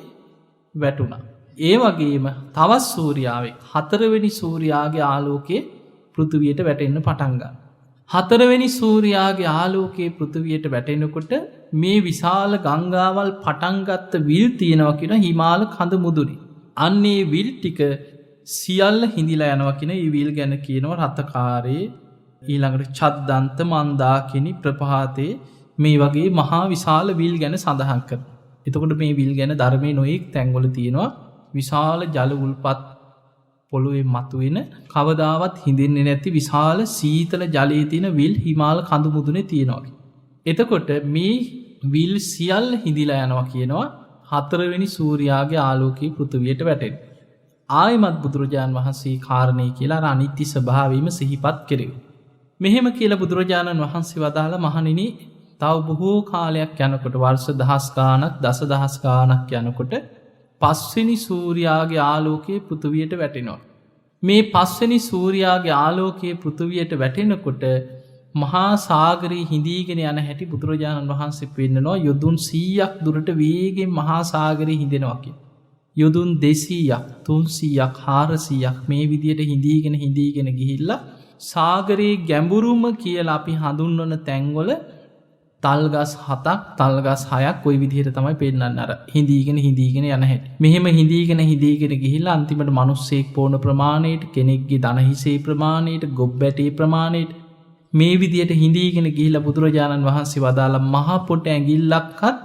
වැටුණා. ඒ වගේම තවත් සූර්යාවෙක් හතරවෙනි සූර්යාගේ ආලෝකයේ පෘථිවියට වැටෙන්න පටන් ගන්නවා. හතරවෙනි සූර්යාගේ ආලෝකයේ පෘථිවියට වැටෙනකොට මේ විශාල ගංගාවල් පටන් ගත්ත විල් තියෙනවා කියන හිමාල කඳ මුදුනේ. අන්නේ විල් ටික සියල්ල හිඳිලා යනවා කියන මේ විල් ගැන කියනවා රතකාරේ ඊළඟට චද්දන්ත මන්දාකිනි ප්‍රපාතේ මේ වගේ මහා විශාල විල් ගැන සඳහන් කරනවා. එතකොට මේ විල් ගැන ධර්මයේ නොයෙක් තැන්වල තියෙනවා විශාල ජල උල්පත් පොළොවේ මතුවෙන කවදාවත් හිඳෙන්නේ නැති විශාල සීතල ජලයේ තියෙන විල් හිමාල කඳු මුදුනේ තියෙනවා. එතකොට මේ විල් සියල්ල හිඳිලා යනවා කියනවා හතරවෙනි සූර්යාගේ ආලෝකයේ පෘථිවියට වැටෙන. ආයමත් බුදුරජාණන් වහන්සේ කාරණේ කියලා අනිත්‍ය ස්වභාවයම සිහිපත් කෙරෙව්වා. මෙහෙම කියලා බුදුරජාණන් වහන්සේ වදාළ මහණෙනි තව බොහෝ කාලයක් යනකොට වර්ෂ දහස් ගාණක් දසදහස් ගාණක් යනකොට පස්වෙනි සූර්යාගේ ආලෝකයේ පෘථිවියට වැටෙනවා. මේ පස්වෙනි සූර්යාගේ ආලෝකයේ පෘථිවියට වැටෙනකොට මහා සාගරයේ හිඳීගෙන යන හැටි බුදුරජාණන් වහන්සේ පෙන්නනවා යොදුන් 100ක් දුරට වේගෙන් මහා සාගරයේ හිඳෙනවා කියලා. යොදුන් 200ක් 300ක් 400ක් මේ විදියට හිඳීගෙන ගිහිල්ලා සාගරයේ ගැඹුරුම කියලා අපි හඳුන්වන තැන්වල තල්ගස් 7ක් තල්ගස් 6ක් ওই විදිහට තමයි පෙන්නන්නේ අර හිඳීගෙන යන හැටි. මෙහෙම හිඳීගෙන ගිහිල්ලා අන්තිමට මිනිස්සෙක් පොණ ප්‍රමාණයට කෙනෙක්ගේ දන හිසේ ප්‍රමාණයට ගොබ්බැටේ ප්‍රමාණයට මේ විදියට හිඳීගෙන ගිහිල්ලා බුදුරජාණන් වහන්සේ වදාළ මහ පොට ඇඟිල්ලක්වත්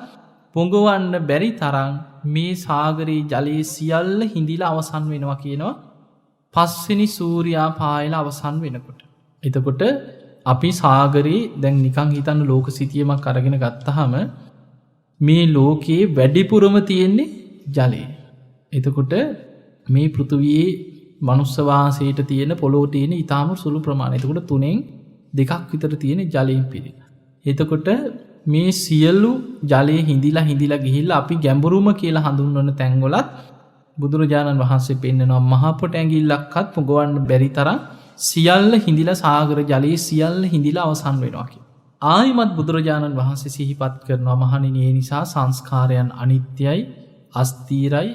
පොඟවන්න බැරි තරම් මේ සාගරයේ ජලයේ සියල්ල හිඳිලා අවසන් වෙනවා කියනවා පස්වෙනි සූර්යා පායලා අවසන් වෙනකොට. එතකොට අපි සාගරයේ දැන් නිකන් හිතන්න ලෝක සිතියමක් අරගෙන ගත්තහම මේ ලෝකයේ වැඩිපුරම තියෙන්නේ ජලය. එතකොට මේ පෘථුවියේ මනුස්සවාසයට තියෙන පොළොව තියෙන ඉතාම සුළු ප්‍රමාණය. එතකොට 3න් 2ක් විතර තියෙන ජලයෙන් පිරිලා. එතකොට මේ සියලු ජලයේ හිඳිලා ගිහිල්ලා අපි ගැඹුරුම කියලා හඳුන්වන තැන්වලත් බුදුරජාණන් වහන්සේ පෙන්නනවා මහ පොට ඇඟිල්ලක්වත් පොඟවන්න බැරි තරම් සියල්ල හිඳිලා සාගර ජලයේ සියල්ල හිඳිලා අවසන් වෙනවා කියලා. ආයිමත් බුදුරජාණන් වහන්සේ සිහිපත් කරනවා මහණෙනි ඒ නිසා සංස්කාරයන් අනිත්‍යයි අස්තීරයි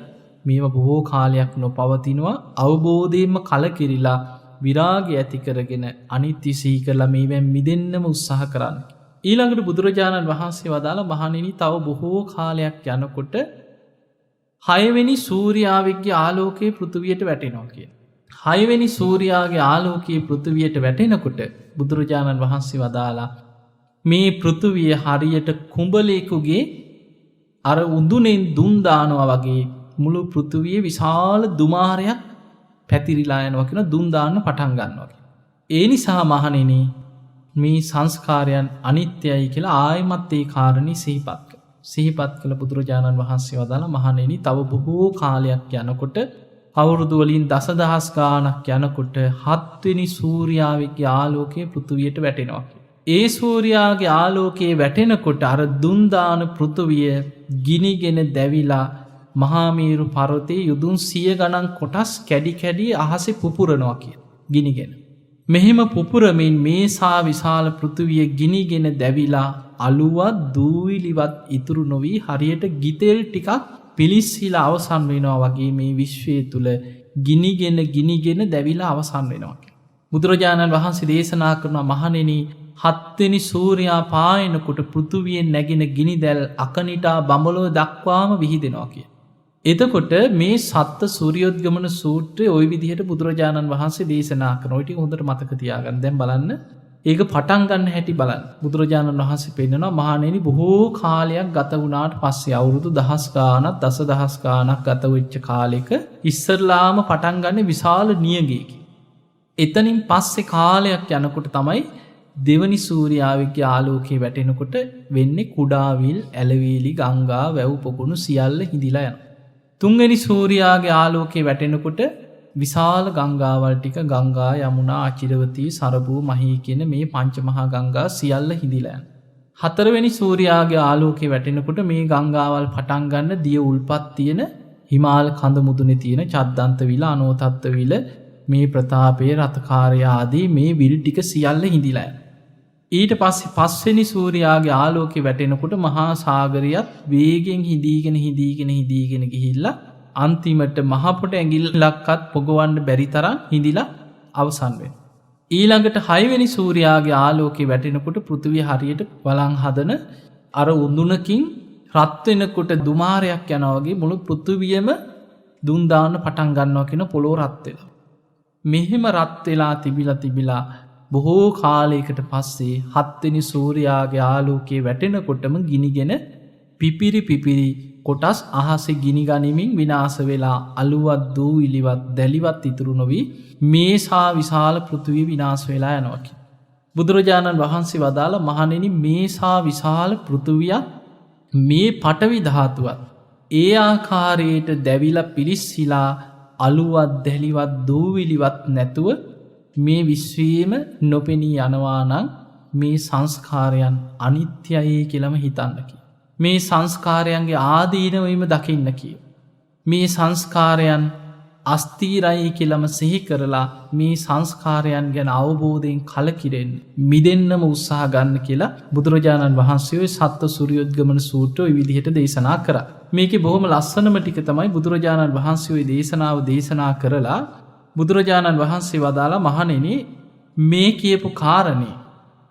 මේවා බොහෝ කාලයක් නොපවතිනවා අවබෝධයෙන්ම කලකිරිලා විරාගය ඇති කරගෙන අනිත්‍ය සිහි කරලා මේවෙන් මිදෙන්නම උත්සාහ කරන්න. ඊළඟට බුදුරජාණන් වහන්සේ වදාළ මහණෙනි තව බොහෝ කාලයක් යනකොට 6 වෙනි සූර්යාවෙක්ගේ ආලෝකයේ පෘථුවියට වැටෙනවා කියන. 6 වෙනි සූර්යාගේ ආලෝකයේ පෘථුවියට වැටෙනකොට බුදුරජාණන් වහන්සේ වදාලා මේ පෘථුවිය හරියට කුඹලෙකුගේ අර උඳුනෙන් දුම් දානවා වගේ මුළු පෘථුවියේ විශාල දුමාරයක් පැතිරිලා යනවා කියන දුම් දාන්න පටන් ගන්නවා. ඒ නිසා මහණෙනි මේ සංස්කාරයන් අනිත්‍යයි කියලා ආයමත් ඒ කාරණේ සිහිපත් කළ බුදුරජාණන් වහන්සේ වදාළ මහණෙනි තව බොහෝ කාලයක් යනකොට අවුරුදු වලින් දසදහස් ගාණක් යනකොට 7 වෙනි සූර්යාවෙක්ගේ ආලෝකය පෘථුවියට වැටෙනවා. ඒ සූර්යාගේ ආලෝකයේ වැටෙනකොට අර දුම් දාන පෘථුවිය ගිනිගෙන දැවිලා මහාමේරු පර්වතයේ යුදුන් 100 ගණන් කොටස් කැඩි අහසේ පුපුරනවා කියන ගිනිගෙන. මෙහෙම පුපුරමින් මේසා විශාල පෘථුවිය ගිනිගෙන දැවිලා අලුවත් දූවිලිවත් ඉතුරු නොවි හරියට ගිතෙල් ටිකක් පිලිස්සීලා අවසන් වෙනවා වගේ මේ විශ්වය තුල ගිනිගෙන දැවිලා අවසන් වෙනවා. බුදුරජාණන් වහන්සේ දේශනා කරන මහණෙනි 7 වෙනි සූර්යා පායනකොට පෘථුවියෙන් නැගෙන ගිනි දැල් අකනිටා බඹලොව දක්වාම විහිදෙනවා කිය. එතකොට මේ සත්ත සූර්යෝද්ගමන සූත්‍රයේ ওই විදිහට බුදුරජාණන් වහන්සේ දේශනා කරන. ඔය ටික හොඳට මතක තියාගන්න. දැන් බලන්න. ඒක පටන් ගන්න හැටි බලන්න. බුදුරජාණන් වහන්සේ පෙන්නනවා මහණෙනි බොහෝ කාලයක් ගත වුණාට පස්සේ අවුරුදු දහස් ගාණක් දසදහස් ගාණක් ගත වෙච්ච කාලෙක ඉස්සරලාම පටන් ගන්න විශාල නියගයකින්. එතනින් පස්සේ කාලයක් යනකොට තමයි දෙවනි සූර්යාවෙක්ගේ ආලෝකයේ වැටෙනකොට වෙන්නේ කුඩාවිල් ඇලවීලි ගංගා වැව් පොකුණු සියල්ල හිඳිලා යනවා. තුන්වෙනි සූර්යාගේ ආලෝකයේ වැටෙනකොට විශාල ගංගාවල් ටික ගංගා යමුනා අචිරවතී සරබූ මහී කියන මේ පංච මහා ගංගා සියල්ල හිඳිලා යනවා. හතරවෙනි සූර්යාගේ ආලෝකයේ වැටෙනකොට මේ ගංගාවල් පටන් ගන්න දිය උල්පත් තියෙන හිමාල කඳ මුදුනේ තියෙන චද්දන්ත විල අනෝතත්ත විල මේ ප්‍රතාපයේ රතකාරය ආදී මේ විල් ටික සියල්ල හිඳිලා යනවා. ඊට පස්සේ පස්වෙනි සූර්යාගේ ආලෝකයේ වැටෙනකොට මහා සාගරයත් වේගෙන් හිඳීගෙන ගිහිල්ලා අන්තිමට මහ පොට ඇඟිල්ලක්වත් පොගවන්න බැරි තරම් හිඳිලා අවසන් වෙනවා. ඊළඟට 6 වෙනි සූර්යාගේ ආලෝකයේ වැටෙනකොට පෘථිවිය හරියට වලං හදන අර උඳුනකින් රත් වෙනකොට දුමාරයක් යනවා වගේ මුළු පෘථිවියම දුම් දාන්න පටන් ගන්නවා කියන පොළොව රත් වෙනවා. මෙහෙම රත් වෙලා තිබිලා බොහෝ කාලයකට පස්සේ 7 වෙනි සූර්යාගේ ආලෝකයේ වැටෙනකොටම ගිනිගෙන පිපිරි කොටස් අහසේ ගිනි ගනිමින් විනාශ වෙලා අලුවත් දූවිලිවත් දැලිවත් ඉතුරු නොවි මේසා විශාල පෘථිවිය විනාශ වෙලා යනවා කියලා. බුදුරජාණන් වහන්සේ වදාළ මහණෙනි මේසා විශාල පෘථිවියක් මේ පඨවි ධාතුවත් ඒ ආකාරයට දැවිලා පිලිස්සීලා අලුවත් දැලිවත් දූවිලිවත් නැතුව මේ විශ්වයේම නොපෙනී යනවා නම් මේ සංස්කාරයන් අනිත්‍යයි කියලාම හිතන්න කි. මේ සංස්කාරයන්ගේ ආදීනවීම දකින්න කිය. මේ සංස්කාරයන් අස්තීරයි කියලාම සිහි කරලා මේ සංස්කාරයන් ගැන අවබෝධයෙන් කලකිරෙන්න මිදෙන්නම උත්සාහ ගන්න කියලා බුදුරජාණන් වහන්සේ ඔය සත්ත සූර්යෝද්ගමන සූත්‍රය විදිහට දේශනා කරා. මේකේ බොහොම ලස්සනම ටික තමයි බුදුරජාණන් වහන්සේ ඔය දේශනාව දේශනා කරලා බුදුරජාණන් වහන්සේ වදාලා මහණෙනි මේ කියපු කාරණේ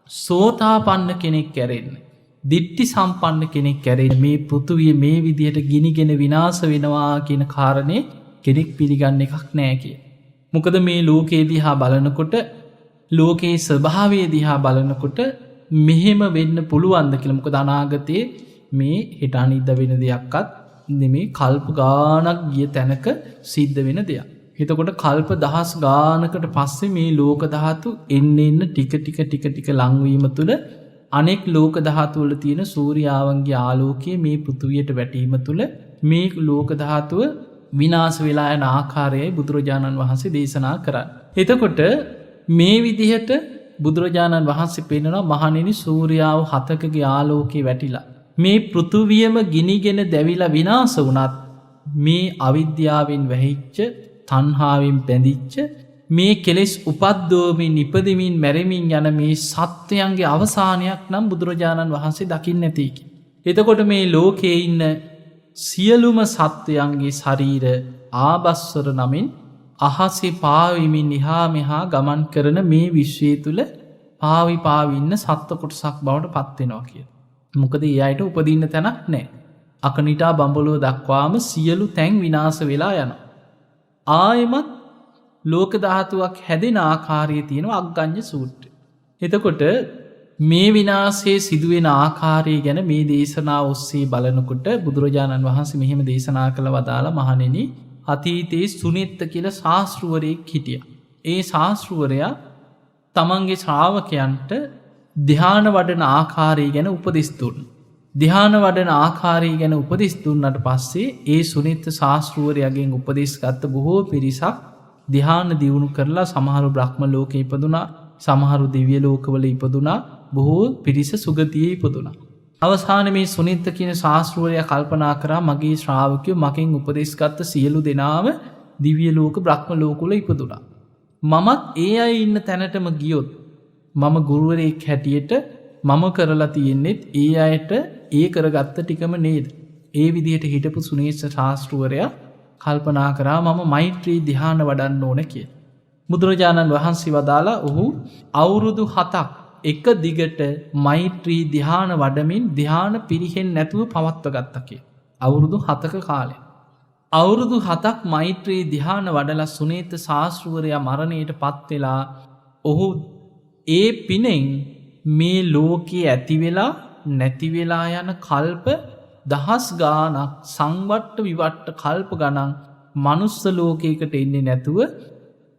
සෝතාපන්න කෙනෙක් කැරෙන්න දිට්ටි සම්පන්න කෙනෙක් කැරෙන්න මේ පෘථුවිය මේ විදිහට ගිනිගෙන විනාශ වෙනවා කියන කාරණේ කෙනෙක් පිළිගන්න එකක් නෑ කිය. මොකද මේ ලෝකේ දිහා බලනකොට ලෝකයේ ස්වභාවය දිහා බලනකොට මෙහෙම වෙන්න පුළුවන්ද කියලා. මොකද අනාගතයේ මේ හෙට අනිද්දා වෙන දෙයක්වත් නෙමේ, කල්ප ගානක් ගිය තැනක සිද්ධ වෙන දෙයක්. එතකොට කල්ප දහස් ගානකට පස්සේ මේ ලෝක ධාතු එන්න ටික ටික ලංවීම තුළ අනෙක් ලෝක ධාතු වල තියෙන සූර්යාවන්ගේ ආලෝකය මේ පෘථුවියට වැටීම තුළ මේ ලෝක ධාතුව විනාශ වෙලා යන ආකාරයයි බුදුරජාණන් වහන්සේ දේශනා කරන්නේ. එතකොට මේ විදිහට බුදුරජාණන් වහන්සේ පෙන්වනවා මහණෙනි, සූර්යාව 7කගේ ආලෝකේ වැටිලා මේ පෘථුවියම ගිනිගෙන දැවිලා විනාශ වුණත් මේ අවිද්‍යාවෙන් වැහිච්ච, තණ්හාවෙන් බැඳිච්ච, මේ කෙලෙස් උපද්දෝමින් ඉපදෙමින් මැරෙමින් යන මේ සත්වයන්ගේ අවසානයක් නම් බුදුරජාණන් වහන්සේ දකින්නේ නැති කි. එතකොට මේ ලෝකයේ ඉන්න සියලුම සත්වයන්ගේ ශරීර ආභස්සර නමින් අහසේ පාවිමින් ඉහා මෙහා ගමන් කරන මේ විශ්වය තුළ පාවි ඉන්න සත්ව කොටසක් බවට පත් වෙනවා කියලා. මොකද ඒ අයට උපදින්න තැනක් නැහැ. අකනිටා බඹලුව දක්වාම සියලු තැන් විනාශ වෙලා යනවා. ආයෙමත් ලෝක ධාතුවක් හැදෙන ආකාරයේ තියෙනවා අග්ගඤ්ඤ සූත්‍රය. එතකොට මේ විනාශයේ සිදුවෙන ආකාරය ගැන මේ දේශනාව ඔස්සේ බලනකොට බුදුරජාණන් වහන්සේ මෙහෙම දේශනා කළ වදාලා මහණෙනි, අතීතයේ සුනෙත්ත කියලා ශාස්ත්‍රවරයෙක් හිටියා. ඒ ශාස්ත්‍රවරයා තමන්ගේ ශ්‍රාවකයන්ට ධ්‍යාන වඩන ආකාරය ගැන උපදෙස් දුන්නා. ධ්‍යාන වඩන ආකාරය ගැන උපදෙස් දුන්නට පස්සේ ඒ සුනෙත්ත ශාස්ත්‍රවරයාගෙන් උපදෙස් ගත්ත බොහෝ පිරිසක් ධ්‍යාන දියුණු කරලා සමහරු බ්‍රහ්ම ලෝකේ ඉපදුනා, සමහරු දිව්‍ය ලෝකවල ඉපදුනා, බොහෝ පිරිස සුගතියේ ඉපදුනා. අවසානයේ මේ සුනිත්ත කියන ශාස්ත්‍රවරයා කල්පනා කරා මගේ ශ්‍රාවකයෝ මගෙන් උපදෙස් ගත්ත සියලු දෙනාම දිව්‍ය ලෝක බ්‍රහ්ම ලෝකවල ඉපදුනා. මමත් ඒ අය ඉන්න තැනටම ගියොත් මම ගුරුවරයෙක් හැටියට මම කරලා තියෙන්නේත් ඒ අයට ඒ කරගත්ත ටිකම නේද? ඒ විදිහට හිටපු සුනීත ශාස්ත්‍රවරයා කල්පනා කරා මම මෛත්‍රී ධ්‍යාන වඩන්න ඕන කියලා. බුදුරජාණන් වහන්සේ වදාලා ඔහු අවුරුදු 7ක් එක දිගට මෛත්‍රී ධ්‍යාන වඩමින් ධ්‍යාන පිරිහෙන් නැතුව පවත්ව ගත්තා කියලා. අවුරුදු 7ක කාලය. අවුරුදු 7ක් මෛත්‍රී ධ්‍යාන වඩලා සුනීත ශාස්ත්‍රවරයා මරණයට පත් වෙලා ඔහු ඒ පිනෙන් මේ ලෝකයේ ඇති වෙලා නැති වෙලා යන කල්ප දහස් ගානක් සංවට්ට විවට්ට කල්ප ගණන් මනුස්ස ලෝකයකට එන්නේ නැතුව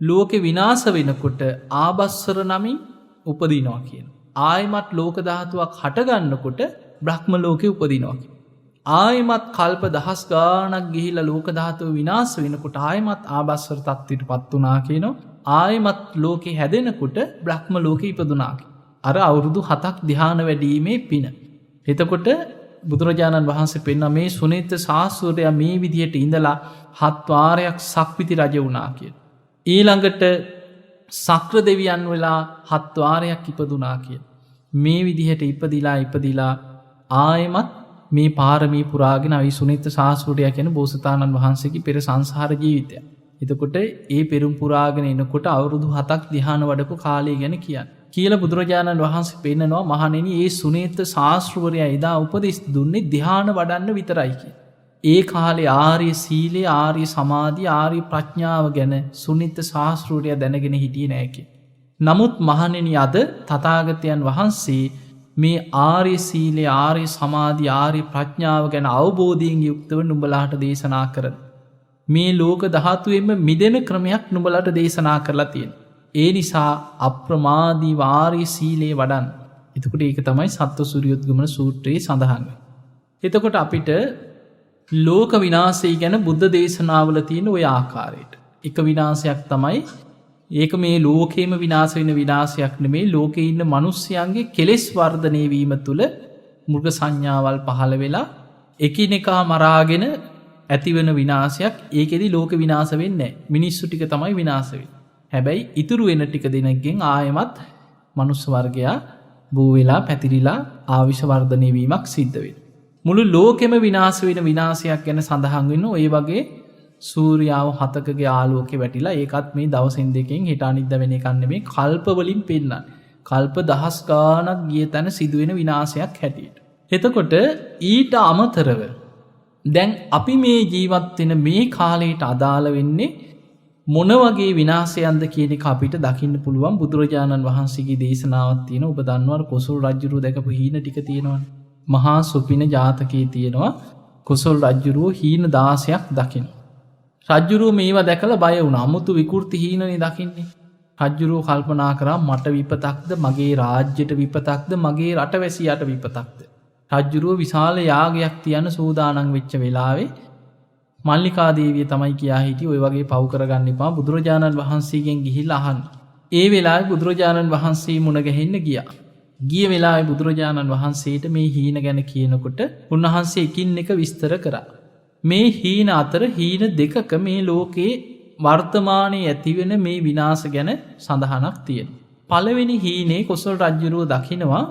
ලෝකෙ විනාශ වෙනකොට ආභස්සර නමින් උපදිනවා කියන. ආයමත් ලෝක ධාතුවක් හටගන්නකොට බ්‍රහ්ම ලෝකෙ උපදිනවා කියන. ආයමත් කල්ප දහස් ගානක් ගිහිලා ලෝක ධාතුව විනාශ වෙනකොට ආයමත් ආභස්සර තත්ත්වයට පත් වුණා කියනවා. ආයමත් ලෝකෙ හැදෙනකොට බ්‍රහ්ම ලෝකෙ ඉපදුනා කියන. අර අවුරුදු 7ක් ධ්‍යාන වැඩීමේ පින. එතකොට බුදුරජාණන් වහන්සේ පෙන්වන මේ සුනීත ශාස්ත්‍රවරයා මේ විදිහට ඉඳලා 7 වාරයක් සක්විති රජ වුණා කියලා. ඊළඟට සක්‍ර දෙවියන් වෙලා 7 වාරයක් ඉපදුනා කියලා. මේ විදිහට ඉපදිලා ආයෙමත් මේ පාරමී පුරාගෙන අයි සුනීත ශාස්ත්‍රවරයා කියන බෝසතාණන් වහන්සේගේ පෙර සංසාර ජීවිතය. එතකොට ඒ පෙරම් පුරාගෙන එනකොට අවුරුදු 7ක් ධ්‍යාන වඩපු කාලය ගැන කියන්නේ. කියලා බුදුරජාණන් වහන්සේ පෙන්නනවා මහණෙනි, ඒ සුනීත ශාස්ත්‍රවරයා එදා උපදෙස් දුන්නේ ධ්‍යාන වඩන්න විතරයි කියලා. ඒ කාලේ ආර්ය සීලය, ආර්ය සමාධිය, ආර්ය ප්‍රඥාව ගැන සුනීත ශාස්ත්‍රවරයා දැනගෙන හිටියේ නෑ කියලා. නමුත් මහණෙනි, අද තථාගතයන් වහන්සේ මේ ආර්ය සීලය, ආර්ය සමාධිය, ආර්ය ප්‍රඥාව ගැන අවබෝධයෙන් යුක්තව නුඹලාට දේශනා කරන මේ ලෝක ධාතුවෙම මිදෙන ක්‍රමයක් නුඹලාට දේශනා කරලා තියෙනවා. ඒ නිසා අප්‍රමාදී වාර්ය සීලේ වඩන්. එතකොට ඒක තමයි සත්වසූරියොත්ගමන සූත්‍රයේ සඳහන් වෙන්නේ. එතකොට අපිට ලෝක විනාශය ගැන බුද්ධ දේශනාවල තියෙන ওই ආකාරයට. එක විනාශයක් තමයි ඒක මේ ලෝකෙම විනාශ වෙන විනාශයක් නෙමෙයි, ලෝකේ ඉන්න මිනිස්යන්ගේ කෙලෙස් වර්ධනය වීම තුළ මෘග සංඥාවල් පහළ වෙලා එකිනෙකා මරාගෙන ඇතිවන විනාශයක්. ඒකෙදි ලෝක විනාශ වෙන්නේ නැහැ. මිනිස්සු ටික තමයි විනාශ වෙන්නේ. හැබැයි ඉතුරු වෙන ටික දෙනෙක්ගෙන් ආයමත් මනුස්ස වර්ගයා බෝ වෙලා පැතිරිලා ආවිෂ වර්ධනය වීමක් සිද්ධ වෙනවා. මුළු ලෝකෙම විනාශ වෙන විනාශයක් ගැන සඳහන් වෙන ඔය වගේ සූර්යාව 7කගේ ආලෝකේ වැටිලා ඒකත් මේ දවසින් දෙකෙන් හෙට අනිද්දා වෙන එකක් නෙමෙයි, කල්ප වලින් පෙන්නන්නේ. කල්ප දහස් ගාණක් ගිය තැන සිදුවෙන විනාශයක් හැටියට. එතකොට ඊට අමතරව දැන් අපි මේ ජීවත් වෙන මේ කාලයට අදාළ වෙන්නේ මොන වගේ විනාශයන්ද කියන එක අපිට දකින්න පුළුවන් බුදුරජාණන් වහන්සේගේ දේශනාවක් තියෙන. ඔබ දන්නවද කොසල් රජුරුව දැකපු හීන ටික තියෙනවනේ. මහා සුපින ජාතකයේ තියෙනවා කොසල් රජුරුව හීන 16ක් දකින්න. රජුරුව මේවා දැකලා බය වුණා. අමුතු විකෘති හීනනේ දකින්නේ. රජුරුව කල්පනා කරා මට විපතක්ද, මගේ රාජ්‍යයට විපතක්ද, මගේ රටවැසියාට විපතක්ද. රජුරුව විශාල යාගයක් තියන්න සූදානම් වෙච්ච වෙලාවේ මල්ලිකා දේවිය තමයි කියා හිටියේ ඔය වගේ පව් කරගන්න එපා, බුදුරජාණන් වහන්සේගෙන් ගිහිල්ලා අහන්න. ඒ වෙලාවේ බුදුරජාණන් වහන්සේ මුණ ගැහෙන්න ගියා. ගිය වෙලාවේ බුදුරජාණන් වහන්සේට මේ හීන ගැන කියනකොට උන්වහන්සේ එකින් එක විස්තර කරා. මේ හීන අතර හීන දෙකක මේ ලෝකේ වර්තමානයේ ඇතිවෙන මේ විනාශ ගැන සඳහනක් තියෙනවා. පළවෙනි හීනේ කොසල් රජුරුව දකිනවා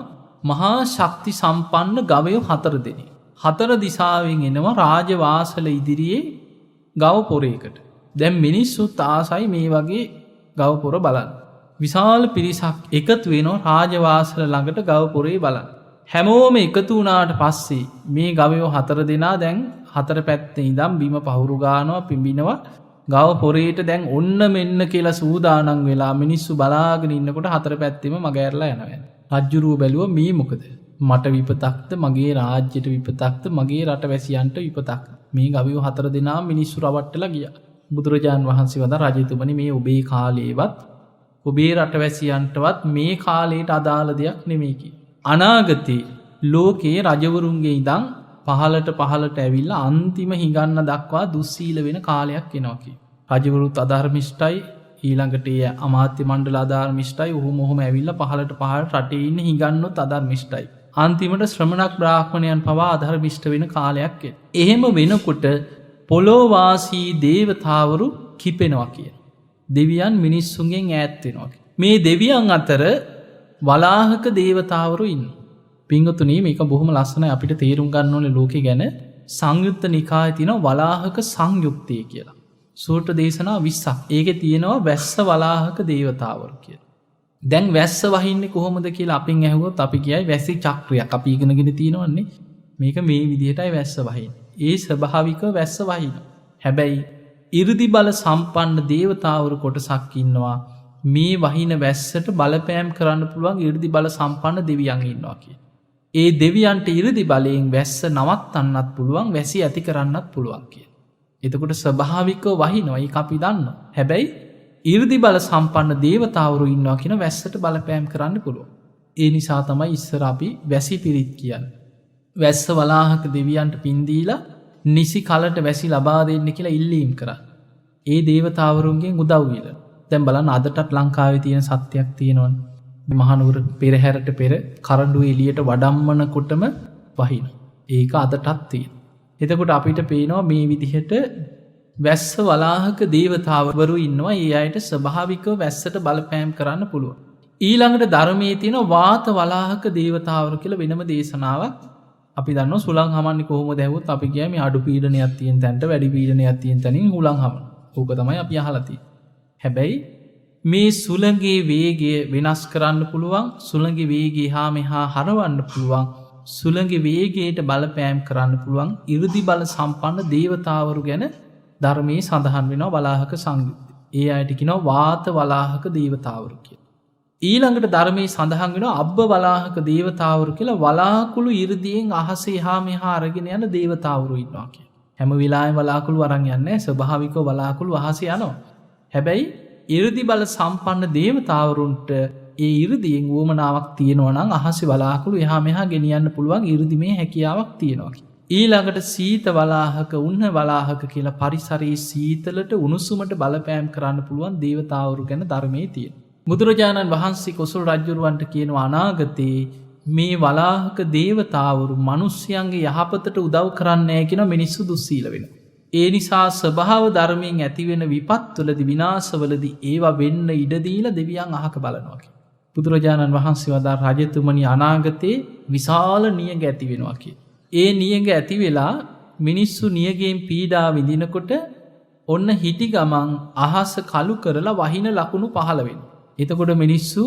මහා ශක්ති සම්පන්න ගවයෝ 4 දෙනෙක්. 4 දිසාවෙන් එනවා රාජවාසල ඉදිරියේ ගව පොරේකට. දැන් මිනිස්සුත් ආසයි මේ වගේ ගව පොර බලන්න. විශාල පිරිසක් එකතු වෙනවා රාජවාසල ළඟට ගව පොරේ බලන්න. හැමෝම එකතු වුණාට පස්සේ මේ ගවයෝ 4 දෙනා දැන් 4 පැත්තේ ඉඳන් බිම පහුරු ගන්නවා, පිඹිනවා. ගව පොරේට දැන් ඔන්න මෙන්න කියලා සූදානම් වෙලා මිනිස්සු බලාගෙන ඉන්නකොට 4 පැත්තෙම මග ඇරලා යනවා. රජුරුව බැලුවා මේ මොකද? මට විපතක්ද, මගේ රාජ්‍යයට විපතක්ද, මගේ රටවැසියන්ට විපතක්ද? මේ ගවයෝ 4 දෙනා මිනිස්සු රවට්ටලා ගියා. බුදුරජාන් වහන්සේ වදා රජතුමනි මේ ඔබේ කාලේවත් ඔබේ රටවැසියන්ටවත් මේ කාලයට අදාළ දෙයක් නෙමෙයි කි. අනාගතේ ලෝකේ රජවරුන්ගේ ඉඳන් පහලට ඇවිල්ලා අන්තිම හිඟන්න දක්වා දුස්සීල වෙන කාලයක් එනවා කි. රජවරුත් අධර්මිෂ්ඨයි, ඊළඟට ඒ අමාත්‍ය මණ්ඩල අධර්මිෂ්ඨයි, ඔහොම ඇවිල්ලා පහලට රටේ ඉන්න හිඟන්නොත් අධර්මිෂ්ඨයි. අන්තිමට ශ්‍රමණක් බ්‍රාහ්මණයන් පවා අධර්මිෂ්ඨ වෙන කාලයක් එන. එහෙම වෙනකොට පොළොවාසී දේවතාවරු කිපෙනවා කියන. දෙවියන් මිනිස්සුන්ගෙන් ඈත් වෙනවා. මේ දෙවියන් අතර වලාහක දේවතාවරු ඉන්නවා. පිංගුතුනි මේක බොහොම ලස්සනයි, අපිට තේරුම් ගන්න ඕනේ ලෝකේ ගැන. සංයුත්ත නිකායේ තියෙනවා වලාහක සංයුක්තය කියලා. සූත්‍ර දේශනා 20ක්. ඒකේ තියෙනවා වැස්ස වලාහක දේවතාවරු කියලා. දැන් වැස්ස වහින්නේ කොහොමද කියලා අපින් ඇහුවොත් අපි කියයි වැසි චක්‍රයක්. අපි ඉගෙනගෙන තියෙනවන්නේ මේක මේ විදිහටයි වැස්ස වහින්නේ. ඒ ස්වභාවිකව වැස්ස වහිනවා. හැබැයි 이르දි බල සම්පන්න දේවතාවරු කොටසක් ඉන්නවා. මේ වහින වැස්සට බලපෑම් කරන්න පුළුවන් 이르දි බල සම්පන්න දෙවියන් ඉන්නවා කියලා. ඒ දෙවියන්ට 이르දි බලයෙන් වැස්ස නවත්තන්නත් පුළුවන්, වැසි ඇති කරන්නත් පුළුවන් කියලා. එතකොට ස්වභාවිකව වහිනවා. ඒක අපි දන්නවා. හැබැයි 이르දි බල සම්පන්න දේවතාවරු ඉන්නවා කියන වැස්සට බලපෑම් කරන්න පුළුවන්. ඒ නිසා තමයි ඉස්සර අපි වැසි පිරිත් කියන්නේ. වැස්ස වලාහක දෙවියන්ට පින් දීලා නිසි කලට වැසි ලබා දෙන්න කියලා ඉල්ලීම් කරා. ඒ දේවතාවරුන්ගෙන් උදව් ඉල්ලන. දැන් බලන්න අදටත් ලංකාවේ තියෙන සත්‍යයක් තියෙනවනේ. මහනුවර පෙරහැරට පෙර කරඬුව එළියට වඩම්මනකොටම වහින. ඒක අදටත් තියෙනවා. එතකොට අපිට පේනවා මේ විදිහට වැස්ස වලාහක දේවතාවරු ඉන්නවා. ඒ අයට ස්වභාවිකව වැස්සට බලපෑම් කරන්න පුළුවන්. ඊළඟට ධර්මයේ තියෙන වාත වලාහක දේවතාවරු කියලා වෙනම දේශනාවක් අපි දන්නවා. සුළං හමන්නේ කොහොමද ඇහුවොත් අපි කියයි මේ අඩු පීඩනයක් තියෙන තැනට වැඩි පීඩනයක් තියෙන තැනින් හුළං හමන. ඕක තමයි අපි අහලා තියෙන්නේ. හැබැයි මේ සුළඟේ වේගය වෙනස් කරන්න පුළුවන්, සුළඟේ වේගය හා මෙහා හරවන්න පුළුවන්, සුළඟේ වේගයට බලපෑම් කරන්න පුළුවන් 이르දි බල සම්පන්න දේවතාවරු ගැන ධර්මයේ සඳහන් වෙනවා වලාහක සංයුත්තේ. ඒ අයට කියනවා වාත වලාහක දේවතාවරු කියලා. ඊළඟට ධර්මයේ සඳහන් වෙනවා අබ්බ වලාහක දේවතාවරු කියලා. වලාකුළු 이르දියෙන් අහසේ හා මෙහා අරගෙන යන දේවතාවරු ඉන්නවා කියලා. හැම වෙලාවෙම වලාකුළු අරන් යන්නේ නැහැ. ස්වභාවිකව වලාකුළු අහසේ යනවා. හැබැයි 이르දි බල සම්පන්න දේවතාවරුන්ට ඒ 이르දියෙන් වුවමනාවක් තියෙනවා නම් අහසේ වලාකුළු එහා මෙහා ගෙනියන්න පුළුවන් 이르දිමේ හැකියාවක් තියෙනවා. ඊළඟට සීත වලාහක, උන්න වලාහක කියලා පරිසරයේ සීතලට උණුසුමට බලපෑම් කරන්න පුළුවන් දේවතාවරු ගැන ධර්මයේ තියෙනවා. බුදුරජාණන් වහන්සේ කොසල් රජුරවන්ට කියනවා අනාගතේ මේ වලාහක දේවතාවරු මිනිස්යන්ගේ යහපතට උදව් කරන්නේ නැහැ කියන මිනිස්සු දුස්සීල වෙනවා. ඒ නිසා ස්වභාව ධර්මයෙන් ඇතිවෙන විපත්වලදී විනාශවලදී ඒවා වෙන්න ඉඩ දීලා දෙවියන් අහක බලනවා කියලා. බුදුරජාණන් වහන්සේ වදා රජතුමනි අනාගතේ විශාල නියඟ ඇති වෙනවා කියලා. ඒ නියඟ ඇති වෙලා මිනිස්සු නියඟෙන් පීඩා විඳිනකොට ඔන්න හිටි ගමන් අහස කළු කරලා වහින ලකුණු පහළ වෙනවා. එතකොට මිනිස්සු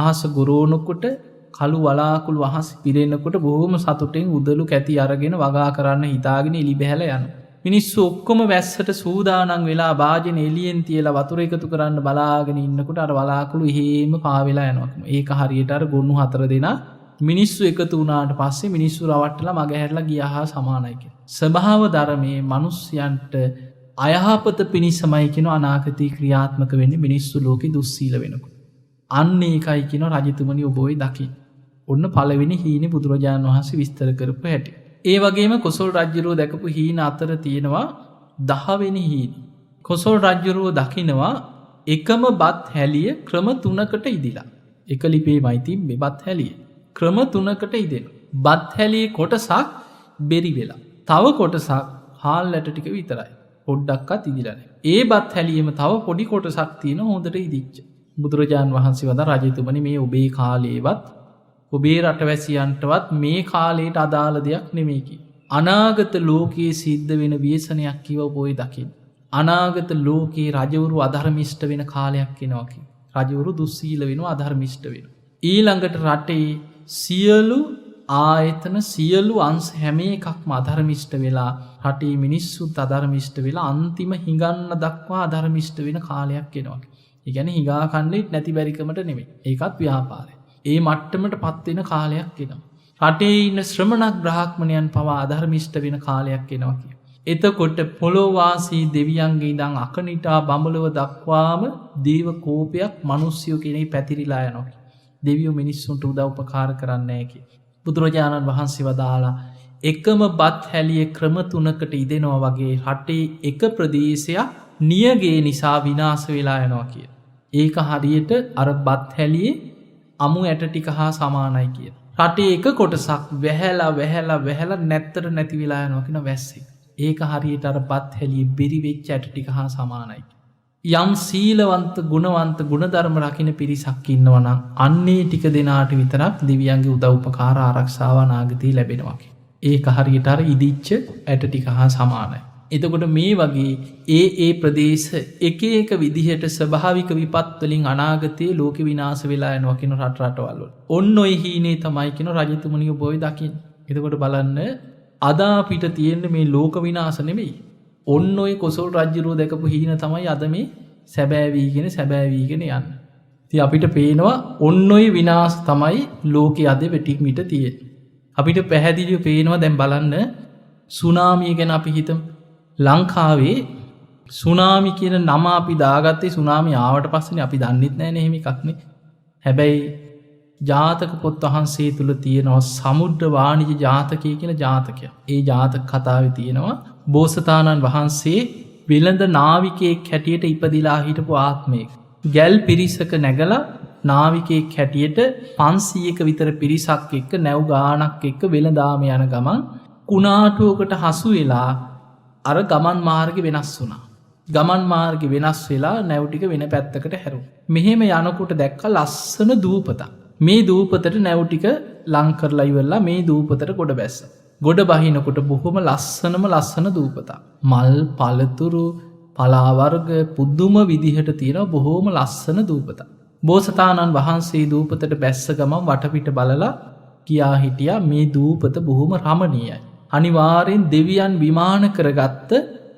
අහස ගොරෝනකොට කළු වලාකුළු අහස පිරෙනකොට බොහොම සතුටෙන් උදළු කැටි අරගෙන වගා කරන්න හිතාගෙන එලි බැහැලා යනවා. මිනිස්සු ඔක්කොම වැස්සට සූදානන් වෙලා භාජන එලියෙන් තියලා වතුර එකතු කරන්න බලාගෙන ඉන්නකොට අර වලාකුළු එහෙම පාවෙලා යනවක්ම ඒක හරියට අර ගොන්නු 4 දෙනා මිනිස්සු එකතු වුණාට පස්සේ මිනිස්සු රවට්ටලා මගහැරලා ගියා හා සමානයි කියන. ස්වභාව ධර්මයේ මිනිස්යන්ට අයහපත පිණිසමයි කියන අනාගතේ ක්‍රියාත්මක වෙන්නේ මිනිස්සු ලෝකේ දුස්සීල වෙනකොට. අන්න ඒකයි කියන රජතුමනි ඔබ ඔය දකි. ඔන්න පළවෙනි හීනේ බුදුරජාණන් වහන්සේ විස්තර කරපු හැටි. ඒ වගේම කොසල් රජුරෝ දැකපු හීන අතර තියෙනවා 10 වෙනි හීන. කොසල් රජුරෝ දකිනවා එකම බත් හැලිය ක්‍රම 3කට ඉදිලා. එක ලිපේමයි තිබ්බේ බත් හැලිය. ක්‍රම 3කට ඉදෙන. බත් හැලියේ කොටසක් බෙරි වෙලා. තව කොටසක් හාල්ලට ටික විතරයි. පොඩ්ඩක්වත් ඉදිලා නැහැ. ඒ බත් හැලියෙම තව පොඩි කොටසක් තියෙන හොඳට ඉදිච්ච. බුදුරජාන් වහන්සේ වදා රජතුමනි මේ ඔබේ කාලේවත් ඔබේ රටවැසියන්ටවත් මේ කාලයට අදාළ දෙයක් නෙමෙයි කි. අනාගත ලෝකයේ සිද්ධ වෙන ව්‍යසනයක් කිව ඔබ ඔය දකින්න. අනාගත ලෝකයේ රජවරු අධර්මිෂ්ඨ වෙන කාලයක් එනවා කි. රජවරු දුස්සීල වෙනවා අධර්මිෂ්ඨ වෙනවා. ඊළඟට රටේ සියලු ආයතන සියලු අංශ හැම එකක්ම අධර්මිෂ්ඨ වෙලා රටේ මිනිස්සුත් අධර්මිෂ්ඨ වෙලා අන්තිම හිඟන්න දක්වා අධර්මිෂ්ඨ වෙන කාලයක් එනවා. ඒ කියන්නේ හිඟා කන්නේ නැති බැරිකමට නෙමෙයි. ඒකත් ව්‍යාපාරය. ඒ මට්ටමට පත් වෙන කාලයක් එනවා. රටේ ඉන්න ශ්‍රමණ බ්‍රාහ්මණයන් පවා අධර්මිෂ්ඨ වෙන කාලයක් එනවා කිය. එතකොට පොළොවාසී දෙවියන්ගේ ඉඳන් අකනිටා බඹලව දක්වාම දේව කෝපයක් මිනිස්සු කෙනෙක් පැතිරිලා යනවා. දෙවියෝ මිනිස්සුන්ට උදව් උපකාර කරන්නේ නැහැ කිය. බුදුරජාණන් වහන්සේ වදාලා එකම බත් හැලිය ක්‍රම 3කට ඉදෙනවා වගේ රටේ එක ප්‍රදේශයක් නියගේ නිසා විනාශ වෙලා යනවා කිය. ඒක හරියට අර බත් හැලියේ අමු ඇට ටික හා සමානයි කිය. රටේ එක කොටසක් වැහැලා නැත්තර නැති වෙලා යනවා කියන වැස්සේ. ඒක හරියට අර බත් හැලියේ බෙරි වෙච්ච ඇට ටික හා සමානයි. යම් සීලවන්ත ගුණවන්ත ගුණධර්ම රකින්න පිරිසක් ඉන්නවා නම් අන්නේ ටික දෙනාට විතරක් දෙවියන්ගේ උදව් උපකාර ආරක්ෂාව අනාගතේ ලැබෙනවා. ඒක හරියට අර ඉදිච්ච ඇට ටික හා සමානයි. එතකොට මේ වගේ ඒ ප්‍රදේශ එක එක විදිහට ස්වභාවික විපත් වලින් අනාගතයේ ලෝක විනාශ වෙලා යනවා කියන රටවල් වල. ඔන්න ඔය හීනේ තමයි කියන රජතුමනි ඔබ ඔය දකින්න. එතකොට බලන්න අද අපිට තියෙන්නේ මේ ලෝක විනාශ නෙමෙයි. ඔන්න ඔය කොසල් රජුරෝ දැකපු හීන තමයි අද මේ සැබෑ වීගෙන යන්නේ. ඉතින් අපිට පේනවා ඔන්න ඔය විනාශ තමයි ලෝකයේ අද වෙටිමිට තියෙන්නේ. අපිට පැහැදිලිව පේනවා දැන් බලන්න සුනාමිය ගැන අපි හිතමු. ලංකාවේ සුනාමි කියන නම අපි දාගත්තේ සුනාමි ආවට පස්සේනේ අපි දන්නෙත් නැහැ නේ එහෙම එකක් නේ. හැබැයි ජාතක පොත් වහන්සේ තුල තියෙනවා සමුද්‍ර වාණිජ ජාතකය කියලා ජාතකයක්. ඒ ජාතක කතාවේ තියෙනවා බෝසතාණන් වහන්සේ විලඳ නාවිකයෙක් හැටියට ඉපදිලා හිටපු ආත්මයෙක්. ගැල් පිරිසක නැගලා නාවිකයෙක් හැටියට 500ක විතර පිරිසක් එක්ක නැව් ගානක් එක්ක වෙළඳාම යන ගමන් කුණාටුවකට හසු වෙලා අර ගමන් මාර්ගය වෙනස් වුණා. ගමන් මාර්ගය වෙනස් වෙලා නැව් ටික වෙන පැත්තකට හැරුණා. මෙහෙම යනකොට දැක්ක ලස්සන දූපතක්. මේ දූපතට නැව් ටික ලං කරලා ඉවරලා මේ දූපතට ගොඩ බැස්සා. ගොඩ බහිනකොට බොහොම ලස්සන දූපතක්. මල් පළතුරු පලාවර්ග පුදුම විදිහට තියෙන බොහෝම ලස්සන දූපතක්. බෝසතාණන් වහන්සේ දූපතට බැස්ස ගමන් වටපිට බලලා කියා හිටියා මේ දූපත බොහොම රමණීයයි. අනිවාර්යෙන් දෙවියන් විමාන කරගත්ත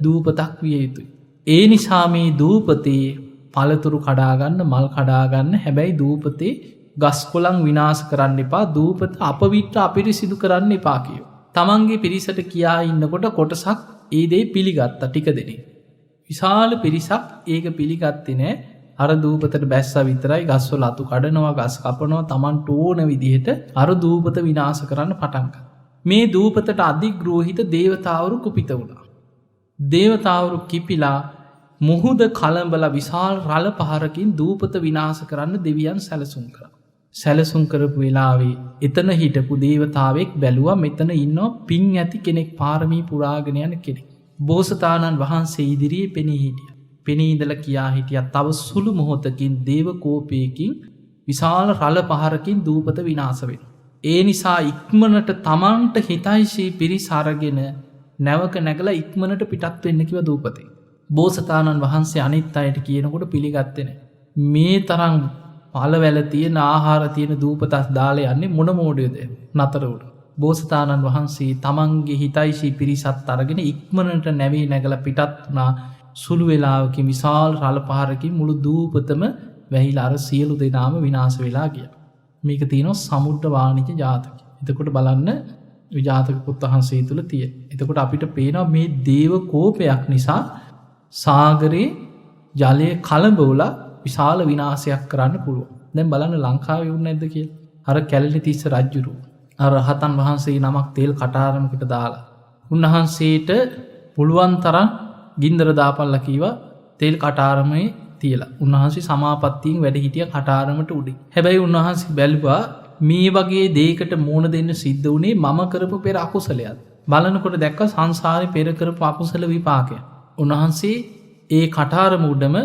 දූපතක් විය යුතුයි. ඒ නිසා මේ දූපතේ පළතුරු කඩාගන්න මල් කඩාගන්න හැබැයි දූපතේ ගස් කොළන් විනාශ කරන්න එපා. දූපත අපවිත්‍ර අපිරිසිදු කරන්න එපා කියෝ. තමන්ගේ පිරිසට කියා ඉන්නකොට කොටසක් ඒ දේ පිළිගත්තා ටික දෙනෙක්. විශාල පිරිසක් ඒක පිළිගත්තේ නෑ. අර දූපතට බැස්සා විතරයි ගස්වල අතු කඩනවා ගස් කපනවා තමන්ට ඕන විදිහට අර දූපත විනාශ කරන්න පටන් ගත්තා. මේ දූපතට අධිග්‍රෝහිත දේවතාවරු කුපිත වුණා. දේවතාවරු කිපිලා මුහුද කලඹලා විශාල රළ පහරකින් දූපත විනාශ කරන්න දෙවියන් සැලසුම් කරා. සැලසුම් කරපු වෙලාවේ එතන හිටපු දේවතාවෙක් බැලුවා මෙතන ඉන්නවා පින් ඇති කෙනෙක් පාරමී පුරාගෙන යන කෙනෙක්. බෝසතාණන් වහන්සේ ඉදිරියේ පෙනී හිටියා. පෙනී ඉඳලා කියා හිටියා තව සුළු මොහොතකින් දේව කෝපයකින් විශාල රළ පහරකින් දූපත විනාශ වෙනවා. ඒ නිසා ඉක්මනට තමන්ට හිතයිශී පිරිස අරගෙන නැවක නැගලා ඉක්මනට පිටත් වෙන්න කිව්ව දූපතේ. බෝසතාණන් වහන්සේ අනිත් අයට කියනකොට පිළිගත්තේ නැහැ. මේ තරම් පළවැල තියෙන ආහාර තියෙන දූපතක් දාලා යන්නේ මොන මෝඩයද නතර උඩ. බෝසතාණන් වහන්සේ තමන්ගේ හිතයිශී පිරිසත් අරගෙන ඉක්මනට නැවී නැගල පිටත් වනා සුළු වෙලාවකින් විශාල් රළ පහරකින් මුළු දූපතම වැහිල අර සියලු දෙනාම විනාශ වෙලා ගිය. මේක තියනො සමුද්‍ර වානිජ ජාතක. එතකොට බලන්න විජාතක පුත් වහන්සේ තුළ තිය. එතකොට අපිට පේනවා මේ දේව කෝපයක් නිසා සාගරයේ ජලය කළඹවල විශාල විනාශයක් කරන්න පුළුව. දැන් බලන්න ලංකාව වුන්න ඇද කිය. අර කැලණි තිස්ස රජ්ජුරු. රහතන් වහන්සේ නමක් තෙල් කටාරමකට දාලා. උන්වහන්සේට පුළුවන් තරන් ගින්දර දාපල්ල කීවා තෙල් කටාරමේ තියලා. උන්වහන්සේ සමාපත්තියෙන් වැඩ හිටිය කටාරමට උඩි. හැබැයි උන්වහන්සේ බැල්වා මේ වගේ දේකට මූුණ දෙන්න සිද්ධ වනේ මම කරපු පෙර අකුසලයක්. බලනකොට දැක්ක සංසාරය පෙරකරපු අකුසල විපාකය. උන්වහන්සේ ඒ කටාරම උඩම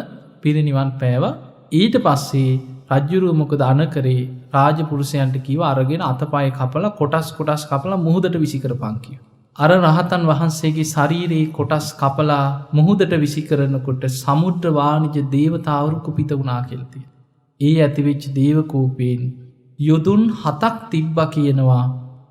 පිරිනිවන් පෑව. ඊට පස්සේ රජ්ජුරුවමොකද අන කරේ රාජපුරුෂයන්ට කිව අරගෙන අතපාය කපල කොටස් කපලා මුහුදට විසිකර පංකිව. අර රහතන් වහන්සේගේ ශරීරයේ කොටස් කපලා මුහුදට විසිකරනකොට සමුද්‍රවානිජ දේවතාවරු කුපිත වුණා කෙල්තිය. ඒ ඇතිවෙච්ච දේවකෝපයෙන් යොදුන් 7ක් තිබ්බ කියනවා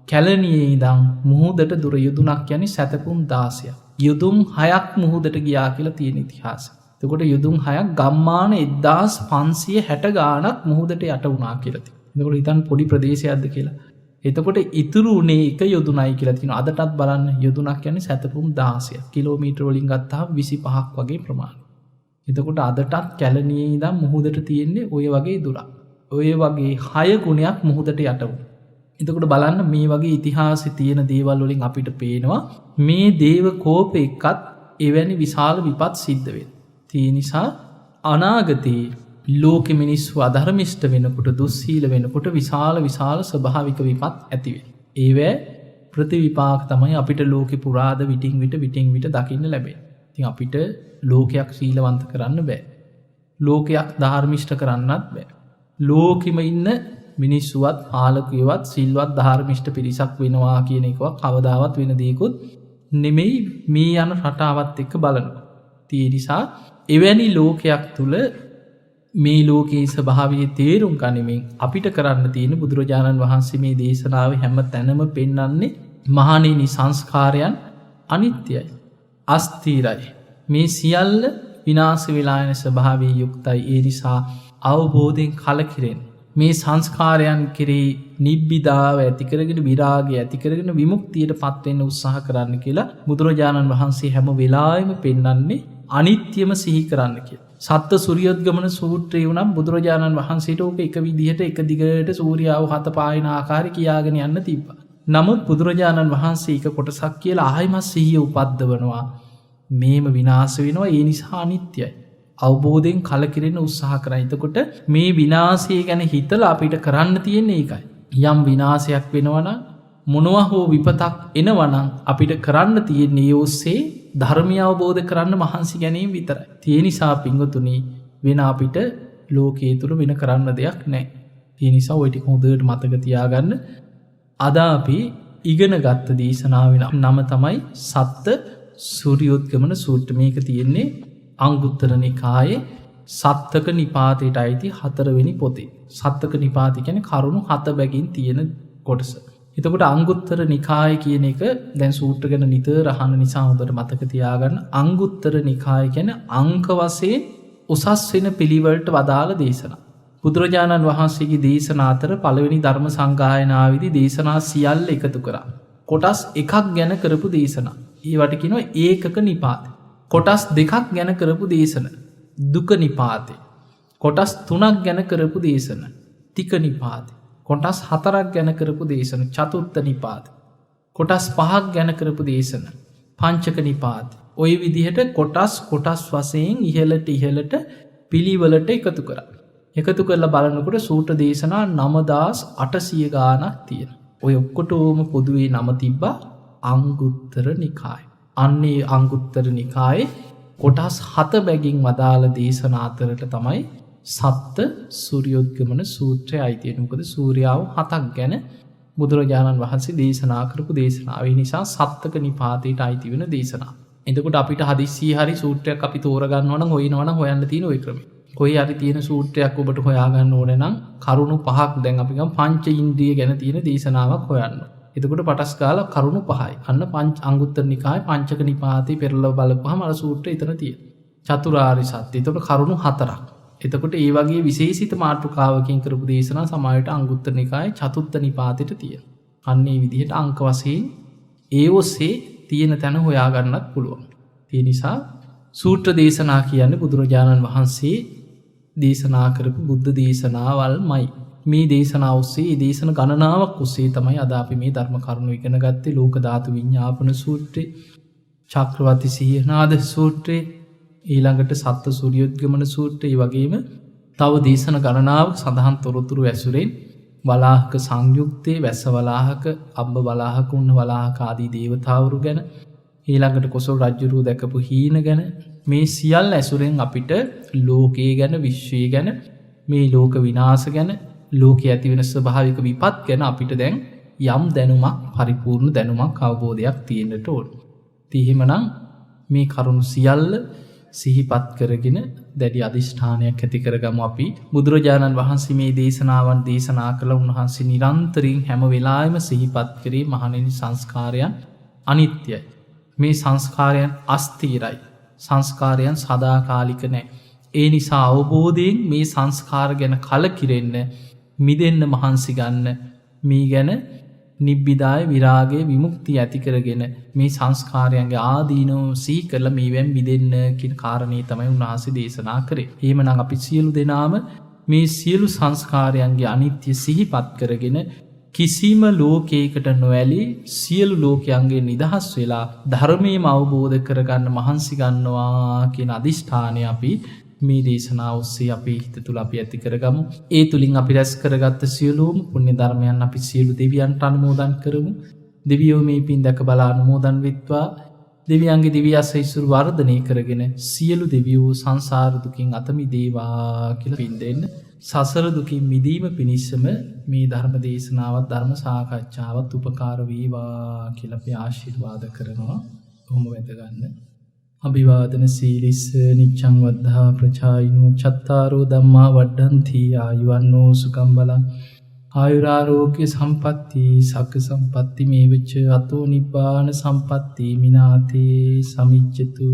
කැලනියේ ඉදං මුහුදට දුර යුදුනක් යනි සැතපුම් 16ක්. යුදුම් 6ක් මුහුදට ගියා කියලා තියෙන ඉතිහාස. එතකොට යුදුම් 6ක් ගම්මාන 1560 ගානක් මුහුදට යට වුණා කියලා තියෙනවා. එතකොට හිතන්න පොඩි ප්‍රදේශයක්ද කියලා. එතකොට ඉතුරු උනේ එක යොදුනයි කියලා තියෙනවා. අදටත් බලන්න යොදුනක් කියන්නේ සැතපුම් 16ක්. කිලෝමීටර වලින් ගත්තාම 25ක් වගේ ප්‍රමාණය. එතකොට අදටත් කැලණියේ ඉඳන් මුහුදට තියෙන්නේ ඔය වගේ දුරක්. ඔය වගේ 6 ගුණයක් මුහුදට යට වුණා. එතකොට බලන්න මේ වගේ ඉතිහාසයේ තියෙන දේවල් වලින් අපිට පේනවා මේ දේව කෝප එක්කත් එවැනි විශාල විපත් සිද්ධ වෙනවා. ඒ නිසා අනාගතයේ ලෝකෙ මිනිස්සු අධර්මිෂ්ඨ වෙනකොට දුස්සීල වෙනකොට විශාල ස්වභාවික විපත් ඇති වෙනවා. ඒවැ ප්‍රතිවිපාක තමයි අපිට ලෝකෙ පුරාද විටින් විට දකින්න ලැබෙන්නේ. ඉතින් අපිට ලෝකයක් සීලවන්ත කරන්න බෑ. ලෝකයක් ධර්මිෂ්ඨ කරන්නත් බෑ. ලෝකෙම ඉන්න මිනිස්සුවත් පාලකයවත් සිල්වත් ධර්මිෂ්ඨ පිරිසක් වෙනවා කියන එකව කවදාවත් වෙන දෙයක්වත් නෙමෙයි මේ යන රටාවත් එක්ක බලනවා. ඒ නිසා එවැනි ලෝකයක් තුල මේ ලෝකයේ ස්වභාවය තේරුම් ගනිමින් අපිට කරන්න තියෙන බුදුරජාණන් වහන්සේ මේ දේශනාවේ හැම තැනම පෙන්වන්නේ මහණෙනි සංස්කාරයන් අනිත්‍යයි අස්ථිරයි මේ සියල්ල විනාශ වෙලා යන ස්වභාවයෙන් යුක්තයි. ඒ නිසා අවබෝධයෙන් කලකිරෙන්න මේ සංස්කාරයන් කෙරෙහි නිබ්බිදාව ඇති කරගෙන විරාගය ඇති කරගෙන විමුක්තියට පත් වෙන්න උත්සාහ කරන්න කියලා බුදුරජාණන් වහන්සේ හැම වෙලාවෙම පෙන්වන්නේ අනිත්‍යම සිහි කරන්න කියලා. සත්ත්ව සූර්යෝද්ගමන සූත්‍රය වුණා බුදුරජාණන් වහන්සේට ඕක එක විදිහට එක දිගට සූර්යාව හත පායන ආකාරය කියාගෙන යන්න තිබ්බා. නමුත් බුදුරජාණන් වහන්සේ එක කොටසක් කියලා ආයිමත් සිහිය උපද්දවනවා. මේම විනාශ වෙනවා ඒ නිසා අනිත්‍යයි. අවබෝධයෙන් කලකිරෙන්න උත්සාහ කරා. එතකොට මේ විනාශය ගැන හිතලා අපිට කරන්න තියෙන්නේ ඒකයි. යම් විනාශයක් වෙනවනම් මොනවා හෝ විපතක් එනවනම් අපිට කරන්න තියෙන්නේ ඒ ඔස්සේ ධර්මය අවබෝධ කරන්න මහන්සි ගැනීම විතරයි. ඒ නිසා පින්වතුනි වෙන අපිට ලෝකයේ තුල වෙන කරන්න දෙයක් නැහැ. ඒ නිසා ওই ටික හොඳට මතක තියාගන්න. අද අපි ඉගෙන ගත්ත දේශනාවේ නම තමයි සත්ත සූර්යෝද්ගමන සූත්‍රය. මේක තියෙන්නේ අංගුත්තර නිකායේ සත්තක නිපාතයට අයිති 4 වෙනි පොතේ. සත්තක නිපාතය කියන්නේ කරුණු 7 බැගින් තියෙන කොටස. එතකොට අංගුත්තර නිකාය කියන එක දැන් සූත්‍ර ගැන නිතර අහන නිසා හොඳට මතක තියාගන්න. අංගුත්තර නිකාය කියන්නේ අංක වශයෙන් උසස් වෙන පිළිවෙලට වදාළ දේශනා. බුදුරජාණන් වහන්සේගේ දේශනා අතර පළවෙනි ධර්ම සංගායනාවේදී දේශනා සියල්ල එකතු කරා. කොටස් එකක් ගැන කරපු දේශනා. ඒවට කියනවා ඒකක නිපාතය. කොටස් දෙකක් ගැන කරපු දේශන දුක නිපාතේ. කොටස් 3ක් ගැන කරපු දේශන තික නිපාතේ. කොටස් 4ක් ගැන කරපු දේශන චතුත්ථ නිපාතේ. කොටස් 5ක් ගැන කරපු දේශන පංචක නිපාතේ. ওই විදිහට කොටස් වශයෙන් ඉහළට පිළිවෙලට එකතු කරා. එකතු කරලා බලනකොට සූත්‍ර දේශනා 9800 ගාණක් තියෙනවා. ඔය ඔක්කොටම පොදුවේ නම තිබ්බා අංගුත්තර නිකාය. අන්නේ අංගුත්තර නිකායේ කොටස් 7 බැගින් වදාළ දේශනා අතරට තමයි සත්ත සූර්යෝද්ගමන සූත්‍රය අයිති. මොකද සූර්යාව 7ක් ගැන බුදුරජාණන් වහන්සේ දේශනා කරපු දේශනාව. ඒ නිසා සත්තක නිපාතයට අයිති වෙන දේශනාව. එතකොට අපිට හදිස්සිය හරි සූත්‍රයක් අපි තෝරගන්නවා නම් හොයනවා නම් හොයන්න තියෙන ওই ක්‍රමය. කොයි හරි තියෙන සූත්‍රයක් ඔබට හොයාගන්න ඕනේ නම් කරුණු 5ක් දැන් අපි ගමු පංච ඉන්ද්‍රිය ගැන තියෙන දේශනාවක් හොයන්න. එතකොට පටස් ගාලා කරුණු 5යි. අන්න අංගුත්තර නිකායේ පංචක නිපාතේ පෙරලව බලපුවාම අර සූත්‍රය එතන තියෙනවා. චතුරාර්ය සත්‍ය. එතකොට කරුණු 4ක්. එතකොට ඒ වගේ විශේෂිත මාතෘකාවකින් කරපු දේශනා සමායයට අංගුත්තර නිකායේ චතුත්ථ නිපාතෙට තියෙනවා. අන්න ඒ විදිහට අංක වශයෙන් ඒ ඔස්සේ තියෙන තැන හොයා ගන්නත් පුළුවන්. ඒ නිසා සූත්‍ර දේශනා කියන්නේ බුදුරජාණන් වහන්සේ දේශනා කරපු බුද්ධ දේශනාවල්මයි. මේ දේශනාව ඔස්සේ ඒ දේශන ගණනාවක් ඔස්සේ තමයි අද අපි මේ ධර්ම කරුණු ඉගෙන ගත්තේ. ලෝක ධාතු විඤ්ඤාපන සූත්‍රය, චක්‍රවර්ති සිහිනාද සූත්‍රය, ඊළඟට සත්ත්ව සූර්යෝද්ගමන සූත්‍රය, වගේම තව දේශන ගණනාවක් සඳහන් තොරතුරු ඇසුරෙන් වලාහක සංයුක්තේ, වැස්ස වලාහක, අම්බ වලාහක, උන්න වලාහක ආදී දේවතාවරු ගැන, ඊළඟට කොසල් රජුරුව දැකපු හීන ගැන, මේ සියල්ල ඇසුරෙන් අපිට ලෝකයේ ගැන, විශ්වය ගැන, මේ ලෝක විනාශ ගැන, ලෝකයේ ඇති වෙන ස්වභාවික විපත් ගැන අපිට දැන් යම් දැනුමක්, පරිපූර්ණ දැනුමක්, අවබෝධයක් තියෙන්නට ඕන. එහෙමනම් මේ කරුණු සියල්ල සිහිපත් කරගෙන දැඩි අධිෂ්ඨානයක් ඇති කරගමු. අපි බුදුරජාණන් වහන්සේ මේ දේශනාවන් දේශනා කළ උන්වහන්සේ නිරන්තරයෙන් හැම වෙලාවෙම සිහිපත් කරේ මහණෙනි සංස්කාරයන් අනිත්‍යයි. මේ සංස්කාරයන් අස්ථිරයි. සංස්කාරයන් සදාකාලික නැහැ. ඒ නිසා අවබෝධයෙන් මේ සංස්කාර ගැන කලකිරෙන්න, මිදෙන්න මහන්සි ගන්න. මේ ගැන නිබ්බිදාය විරාගය විමුක්තිය ඇති කරගෙන මේ සංස්කාරයන්ගේ ආදීනව සිහි කරලා මේවෙන් මිදෙන්න කියන කාරණේ තමයි උන්වහන්සේ දේශනා කරේ. එහෙමනම් අපි සියලු දෙනාම මේ සියලු සංස්කාරයන්ගේ අනිත්‍ය සිහිපත් කරගෙන කිසිම ලෝකයකට නොඇලී සියලු ලෝකයන්ගේ නිදහස් වෙලා ධර්මයේම අවබෝධ කරගන්න මහන්සි ගන්නවා කියන අදිෂ්ඨානය අපි මේ දේශනාව ඔස්සේ අපේ හිත තුළ අපි ඇති කරගමු. ඒ තුලින් අපි රැස් කරගත්ත සියලුම පුණ්‍ය ධර්මයන් අපි සියලු දෙවියන්ට අනුමෝදන් කරමු. දෙවියෝ මේ පින් දැක බලා අනුමෝදන් වෙත්වා. දෙවියන්ගේ දිව්‍ය ආශිර්වාද වර්ධනය කරගෙන සියලු දෙවියෝ සංසාර දුකින් අත මිදේවා කියලා පින් දෙන්න. සසර දුකින් මිදීම පිණිසම මේ ධර්ම දේශනාවත් ධර්ම සාකච්ඡාවත් උපකාර වේවා කියලා අපි ආශිර්වාද කරනවා. කොහොම වැද ගන්න. අභිවාදන සීලිස්ස නිච්ඡං වද්ධා ප්‍රචායිනෝ චත්තාරෝ ධම්මා වඩ්ඩಂತಿ ආයුවන්නෝ සුඛං බලං ආයුරාෝග්‍ය සම්පatti සග්ග සම්පatti මේවච අතෝ නිබ්බාන සම්පatti මිනාතේ සමිච්ඡතු.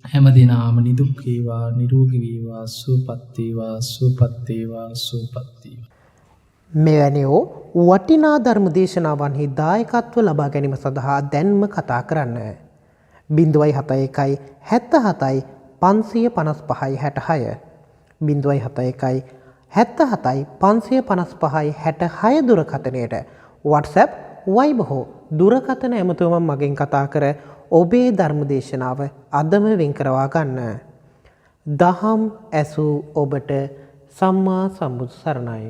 හැම දිනාම නිදුක් වේවා, නිරෝගී වේවා, සුවපත් වේවා, සුවපත් වේවා, සුවපත් වේවා. මෙවැනි වූ වටිනා ධර්ම දේශනාවන්හි දායකත්ව ලබා ගැනීම සඳහා දැන්ම කතා කරන්න. 071 77 555 66 071 77 555 66 දුරකථනයට WhatsApp Viber හෝ දුරකථන ඇමතුමක් මගෙන් කතා කර ඔබේ ධර්ම දේශනාව අදම වෙන් කරවා ගන්න. දහම් ඇසූ ඔබට සම්මා සම්බුදු සරණයි.